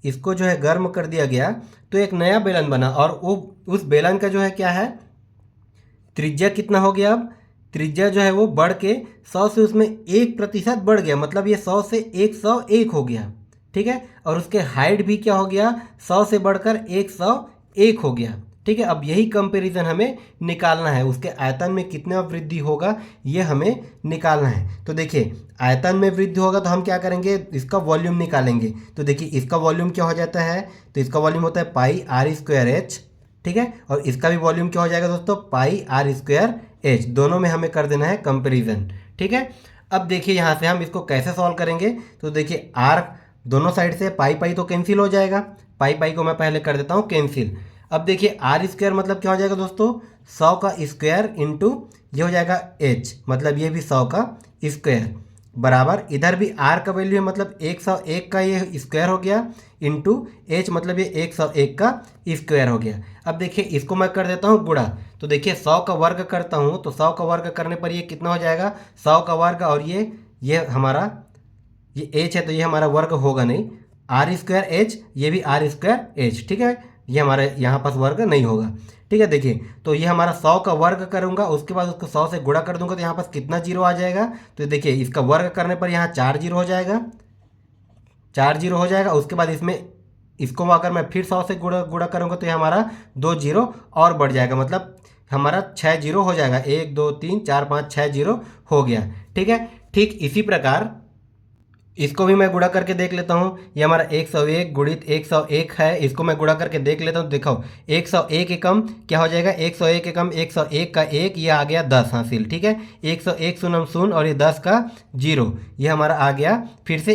इसको जो है गर्म कर दिया गया तो एक नया बेलन बना, और वो उस बेलन का जो है क्या है, त्रिज्या कितना हो गया, अब त्रिज्या जो है वो बढ़ के 100 से उसमें 1% बढ़ गया, मतलब ये 100 से 101 हो गया, ठीक है। और उसके हाइट भी क्या हो गया, 100 से बढ़कर 101 हो गया, ठीक है। अब यही कंपैरिजन हमें निकालना है, उसके आयतन में कितना वृद्धि होगा ये हमें निकालना है। तो देखिए आयतन में वृद्धि होगा तो हम क्या करेंगे, इसका वॉल्यूम निकालेंगे। तो देखिए इसका वॉल्यूम क्या हो जाता है, तो इसका वॉल्यूम होता है पाई आर स्क्वायर एच, ठीक है, और इसका भी वॉल्यूम क्या हो जाएगा दोस्तों, पाई आर स्क्वायर एच। दोनों में हमें कर देना है कंपेरिजन, ठीक है। अब देखिए यहाँ से हम इसको कैसे सॉल्व करेंगे, तो देखिए आर दोनों साइड से पाई पाई तो कैंसिल हो जाएगा, पाई पाई को मैं पहले कर देता हूँ कैंसिल। अब देखिए आर स्क्वायर मतलब क्या हो जाएगा दोस्तों, 100 का स्क्वायर इंटू ये हो जाएगा एच, मतलब ये भी 100 का स्क्वायर, बराबर इधर भी आर का वैल्यू है, मतलब 101 का ये स्क्वायर हो गया, इंटू एच मतलब ये 101 का स्क्वायर हो गया। अब देखिए इसको मैं कर देता हूँ गुणा, तो देखिए 100 का वर्ग करता हूँ तो 100 का वर्ग करने पर ये कितना हो जाएगा, 100 का वर्ग, और ये हमारा ये एच है तो ये हमारा वर्ग होगा नहीं, आर स्क्वायर एच, ये भी आर स्क्वायर एच, ठीक है, ये हमारे यहाँ पास वर्ग नहीं होगा, ठीक है। देखिए तो ये हमारा 100 का वर्ग करूँगा, उसके बाद उसको 100 से गुणा कर दूंगा तो यहाँ पास कितना जीरो आ जाएगा, तो देखिए इसका वर्ग करने पर यहाँ 4 जीरो हो जाएगा, 4 जीरो हो जाएगा। उसके बाद इसको अगर मैं फिर 100 से गुणा करूँगा तो ये हमारा 2 जीरो और बढ़ जाएगा, मतलब हमारा 6 जीरो हो जाएगा, 1 2 3 4 5 6 जीरो हो गया, ठीक है। ठीक इसी प्रकार इसको भी मैं गुणा करके देख लेता हूँ, ये हमारा 101 गुणित 101 है, इसको मैं गुणा करके देख लेता हूँ। देखो 101 एकम क्या हो जाएगा, 101 एकम 101 का 1, ये आ गया 10 हासिल, ठीक है। 101 शून्य शून्य और ये 10 का 0, ये हमारा आ गया फिर से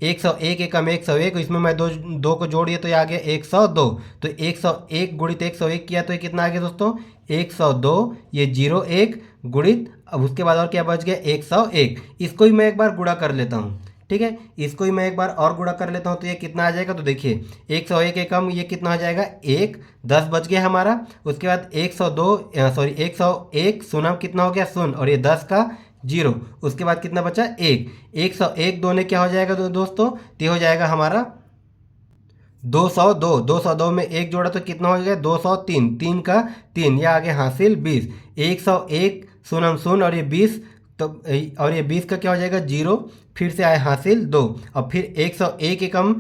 101 एकम 101, इसमें मैं दो को जोड़िए तो ये आ गया 102, तो 101 गुणित 101 किया तो ये कितना आ गया दोस्तों, 102, ये 01 गुणित, अब उसके बाद और क्या बच गया 101। इसको ही मैं एक बार गुणा कर लेता हूँ, ठीक है, इसको ही मैं एक बार और गुणा कर लेता हूँ तो ये कितना आ जाएगा, तो देखिए 101 एकम ये कितना आ जाएगा 1, 10 बच गया हमारा। उसके बाद 101 शून्य कितना हो गया शून्य, और ये 10 का 0, उसके बाद कितना बचा 1, 101 दोनों क्या हो जाएगा दोस्तों, तो हो जाएगा हमारा 202 में एक जोड़ा तो कितना हो जाएगा 203, 3 का 3, यह आगे हासिल 20, 101 शून्य हम शून्य और ये 20, तो और ये 20 का क्या हो जाएगा 0, फिर से आए हासिल 2, और फिर 101 एकम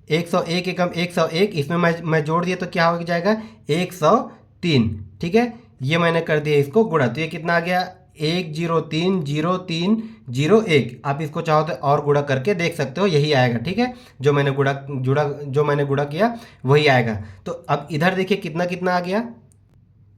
101 एकम 101, इसमें मैं जोड़ दिया तो क्या हो जाएगा 103। ठीक है, ये मैंने कर दिया इसको गुणा, तो ये कितना आ गया 1030301। आप इसको चाहो तो और गुणा करके देख सकते हो, यही आएगा। ठीक है, जो मैंने गुणा किया वही आएगा। तो अब इधर देखिए कितना कितना आ गया,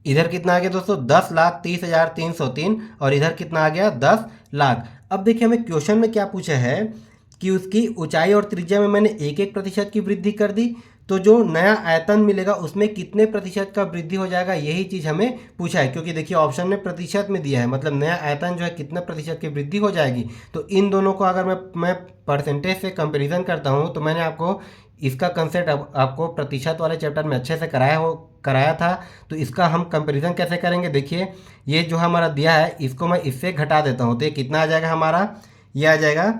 इधर कितना आ गया दोस्तों 10,30,303, और इधर कितना आ गया 10 लाख। अब देखिए हमें क्वेश्चन में क्या पूछा है कि उसकी ऊंचाई और त्रिज्या में मैंने 1-1% की वृद्धि कर दी, तो जो नया आयतन मिलेगा उसमें कितने प्रतिशत का वृद्धि हो जाएगा, यही चीज़ हमें पूछा है। क्योंकि देखिए ऑप्शन में प्रतिशत में दिया है, मतलब नया आयतन जो है कितने प्रतिशत की वृद्धि हो जाएगी। तो इन दोनों को अगर मैं परसेंटेज से कंपेरिजन करता हूँ, तो मैंने आपको इसका कंसेप्ट आपको प्रतिशत वाले चैप्टर में अच्छे से कराया था। तो इसका हम कंपेरिजन कैसे करेंगे, देखिए ये जो हमारा दिया है इसको मैं इससे घटा देता हूँ, तो ये कितना आ जाएगा हमारा, ये आ जाएगा,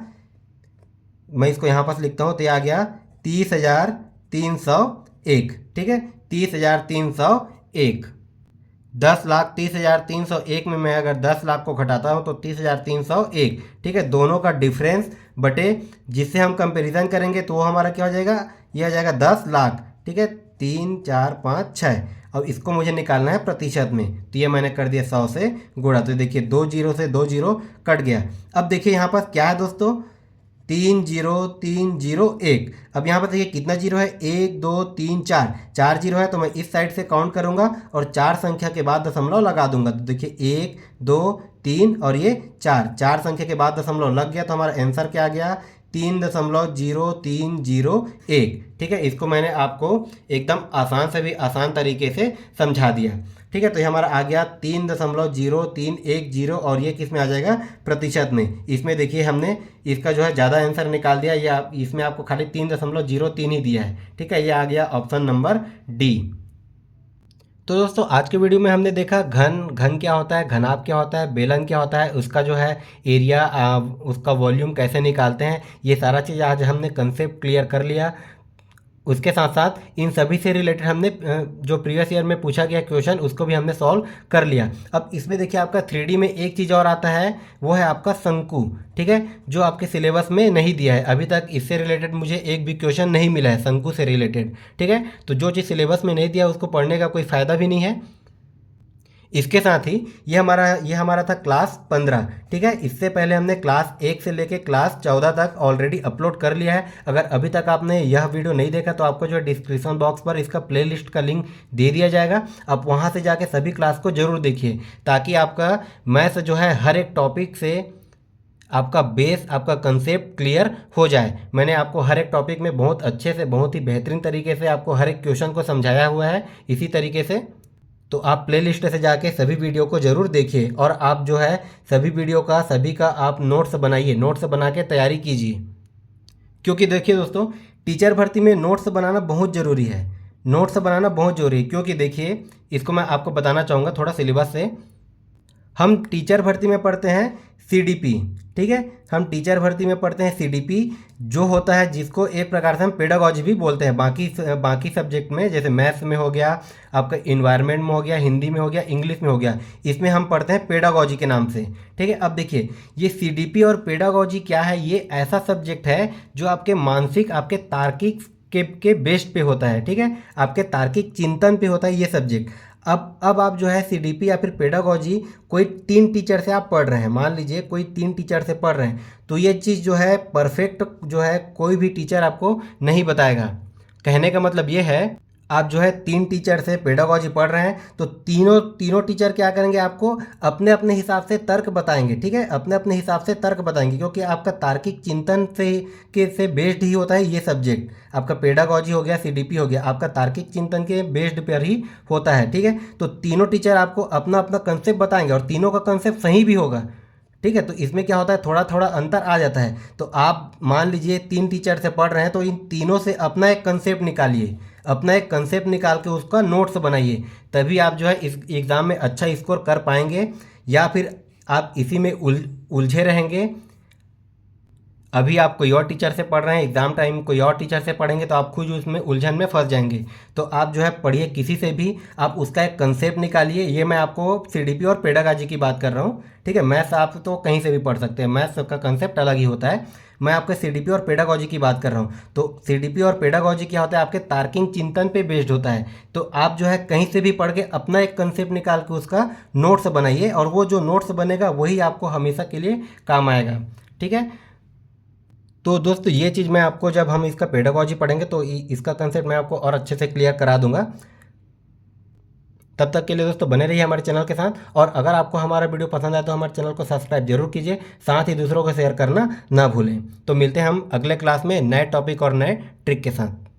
मैं इसको यहाँ पास लिखता हूँ, तो ये आ गया 30,301। ठीक है, 30,301, 10,30,301 में मैं अगर 10 लाख को घटाता हूँ तो 30,301। ठीक है, दोनों का डिफरेंस बटे जिससे हम कंपैरिजन करेंगे तो वो हमारा क्या हो जाएगा, ये आ जाएगा 10 लाख। ठीक है, 3 4 5 6। अब इसको मुझे निकालना है प्रतिशत में, तो ये मैंने कर दिया 100 से गुणा, तो देखिए 2 जीरो से 2 जीरो कट गया। अब देखिए यहाँ पास क्या है दोस्तों 30301। अब यहाँ पर देखिए कितना जीरो है 1 2 3 4, 4 जीरो है, तो मैं इस साइड से काउंट करूंगा और 4 संख्या के बाद दशमलव लगा दूंगा। तो देखिए 1 2 3 और ये 4 संख्या के बाद दशमलव लग गया, तो हमारा आंसर क्या आ गया 3.0301। ठीक है, इसको मैंने आपको एकदम आसान से भी आसान तरीके से समझा दिया। ठीक है, तो ये हमारा आ गया 3.0310, और ये किस में आ जाएगा प्रतिशत में। इसमें देखिए हमने इसका जो है ज़्यादा आंसर निकाल दिया, या इसमें आपको खाली 3.03 ही दिया है। ठीक है, ये आ गया ऑप्शन नंबर डी। तो दोस्तों आज के वीडियो में हमने देखा घन क्या होता है, घनाभ क्या होता है, बेलन क्या होता है, उसका जो है एरिया, उसका वॉल्यूम कैसे निकालते हैं, ये सारा चीज़ आज हमने कंसेप्ट क्लियर कर लिया। उसके साथ साथ इन सभी से रिलेटेड हमने जो प्रीवियस ईयर में पूछा गया क्वेश्चन उसको भी हमने सॉल्व कर लिया। अब इसमें देखिए आपका 3D में एक चीज़ और आता है, वो है आपका शंकु। ठीक है, जो आपके सिलेबस में नहीं दिया है अभी तक, इससे रिलेटेड मुझे एक भी क्वेश्चन नहीं मिला है शंकु से रिलेटेड। ठीक है, तो जो चीज़ सिलेबस में नहीं दिया उसको पढ़ने का कोई फ़ायदा भी नहीं है। इसके साथ ही ये हमारा था क्लास 15। ठीक है, इससे पहले हमने क्लास 1 से लेके क्लास 14 तक ऑलरेडी अपलोड कर लिया है। अगर अभी तक आपने यह वीडियो नहीं देखा तो आपको जो है डिस्क्रिप्शन बॉक्स पर इसका प्लेलिस्ट का लिंक दे दिया जाएगा, आप वहाँ से जाके सभी क्लास को ज़रूर देखिए, ताकि आपका मैथ्स जो है हर एक टॉपिक से आपका बेस, आपका कंसेप्ट क्लियर हो जाए। मैंने आपको हर एक टॉपिक में बहुत अच्छे से, बहुत ही बेहतरीन तरीके से आपको हर एक क्वेश्चन को समझाया हुआ है इसी तरीके से। तो आप प्लेलिस्ट से जाके सभी वीडियो को ज़रूर देखिए, और आप जो है सभी वीडियो का, सभी का आप नोट्स बनाइए, नोट्स बना के तैयारी कीजिए। क्योंकि देखिए दोस्तों टीचर भर्ती में नोट्स बनाना बहुत ज़रूरी है, नोट्स बनाना बहुत ज़रूरी है। क्योंकि देखिए इसको मैं आपको बताना चाहूँगा थोड़ा सिलेबस से। हम टीचर भर्ती में पढ़ते हैं CDP। ठीक है, हम टीचर भर्ती में पढ़ते हैं CDP, जो होता है जिसको एक प्रकार से हम पेडागॉजी भी बोलते हैं। बाकी सब्जेक्ट में, जैसे मैथ्स में हो गया, आपका इन्वायरमेंट में हो गया, हिंदी में हो गया, इंग्लिश में हो गया, इसमें हम पढ़ते हैं पेडागॉजी के नाम से। ठीक है, अब देखिए ये CDP और पेडागॉजी क्या है, ये ऐसा सब्जेक्ट है जो आपके मानसिक, आपके तार्किक के बेस्ड पे होता है। ठीक है, आपके तार्किक चिंतन पे होता है ये सब्जेक्ट। अब आप जो है CDP या फिर पेडागॉजी कोई 3 टीचर से आप पढ़ रहे हैं, मान लीजिए कोई 3 टीचर से पढ़ रहे हैं, तो ये चीज़ जो है परफेक्ट जो है कोई भी टीचर आपको नहीं बताएगा। कहने का मतलब ये है, आप जो है 3 टीचर से पेडागॉजी पढ़ रहे हैं तो तीनों टीचर क्या करेंगे, आपको अपने अपने हिसाब से तर्क बताएंगे। ठीक है, अपने अपने हिसाब से तर्क बताएंगे, क्योंकि आपका तार्किक चिंतन से बेस्ड ही होता है ये सब्जेक्ट। आपका पेडागॉजी हो गया, CDP हो गया, आपका तार्किक चिंतन के बेस्ड पर ही होता है। ठीक है, तो तीनों टीचर आपको अपना अपना कंसेप्ट बताएंगे, और तीनों का कंसेप्ट सही भी होगा। ठीक है, तो इसमें क्या होता है, थोड़ा थोड़ा अंतर आ जाता है। तो आप मान लीजिए 3 टीचर से पढ़ रहे हैं, तो इन तीनों से अपना एक कंसेप्ट निकालिए, अपना एक कंसेप्ट निकाल के उसका नोट्स बनाइए, तभी आप जो है इस एग्ज़ाम में अच्छा स्कोर कर पाएंगे। या फिर आप इसी में उलझे रहेंगे, अभी आप कोई और टीचर से पढ़ रहे हैं, एग्जाम टाइम कोई और टीचर से पढ़ेंगे तो आप खुद उसमें उलझन में फंस जाएंगे। तो आप जो है पढ़िए किसी से भी, आप उसका एक कंसेप्ट निकालिए। ये मैं आपको सीडीपी और पेडागॉजी की बात कर रहा हूँ, ठीक है। मैथ्स आप तो कहीं से भी पढ़ सकते हैं, मैथ्स का कंसेप्ट अलग ही होता है। मैं आपके सीडीपी और पेडागॉजी की बात कर रहा हूँ। तो सीडीपी और पेडागॉजी क्या होता है, आपके तार्किक चिंतन पे बेस्ड होता है। तो आप जो है कहीं से भी पढ़ के अपना एक कंसेप्ट निकाल के उसका नोट्स बनाइए, और वो जो नोट्स बनेगा वही आपको हमेशा के लिए काम आएगा, ठीक है। तो दोस्तों ये चीज़ मैं आपको, जब हम इसका पेडागॉजी पढ़ेंगे तो इसका कंसेप्ट मैं आपको और अच्छे से क्लियर करा दूंगा। तब तक के लिए दोस्तों बने रहिए हमारे चैनल के साथ, और अगर आपको हमारा वीडियो पसंद आए तो हमारे चैनल को सब्सक्राइब जरूर कीजिए, साथ ही दूसरों को शेयर करना ना भूलें। तो मिलते हैं हम अगले क्लास में नए टॉपिक और नए ट्रिक के साथ।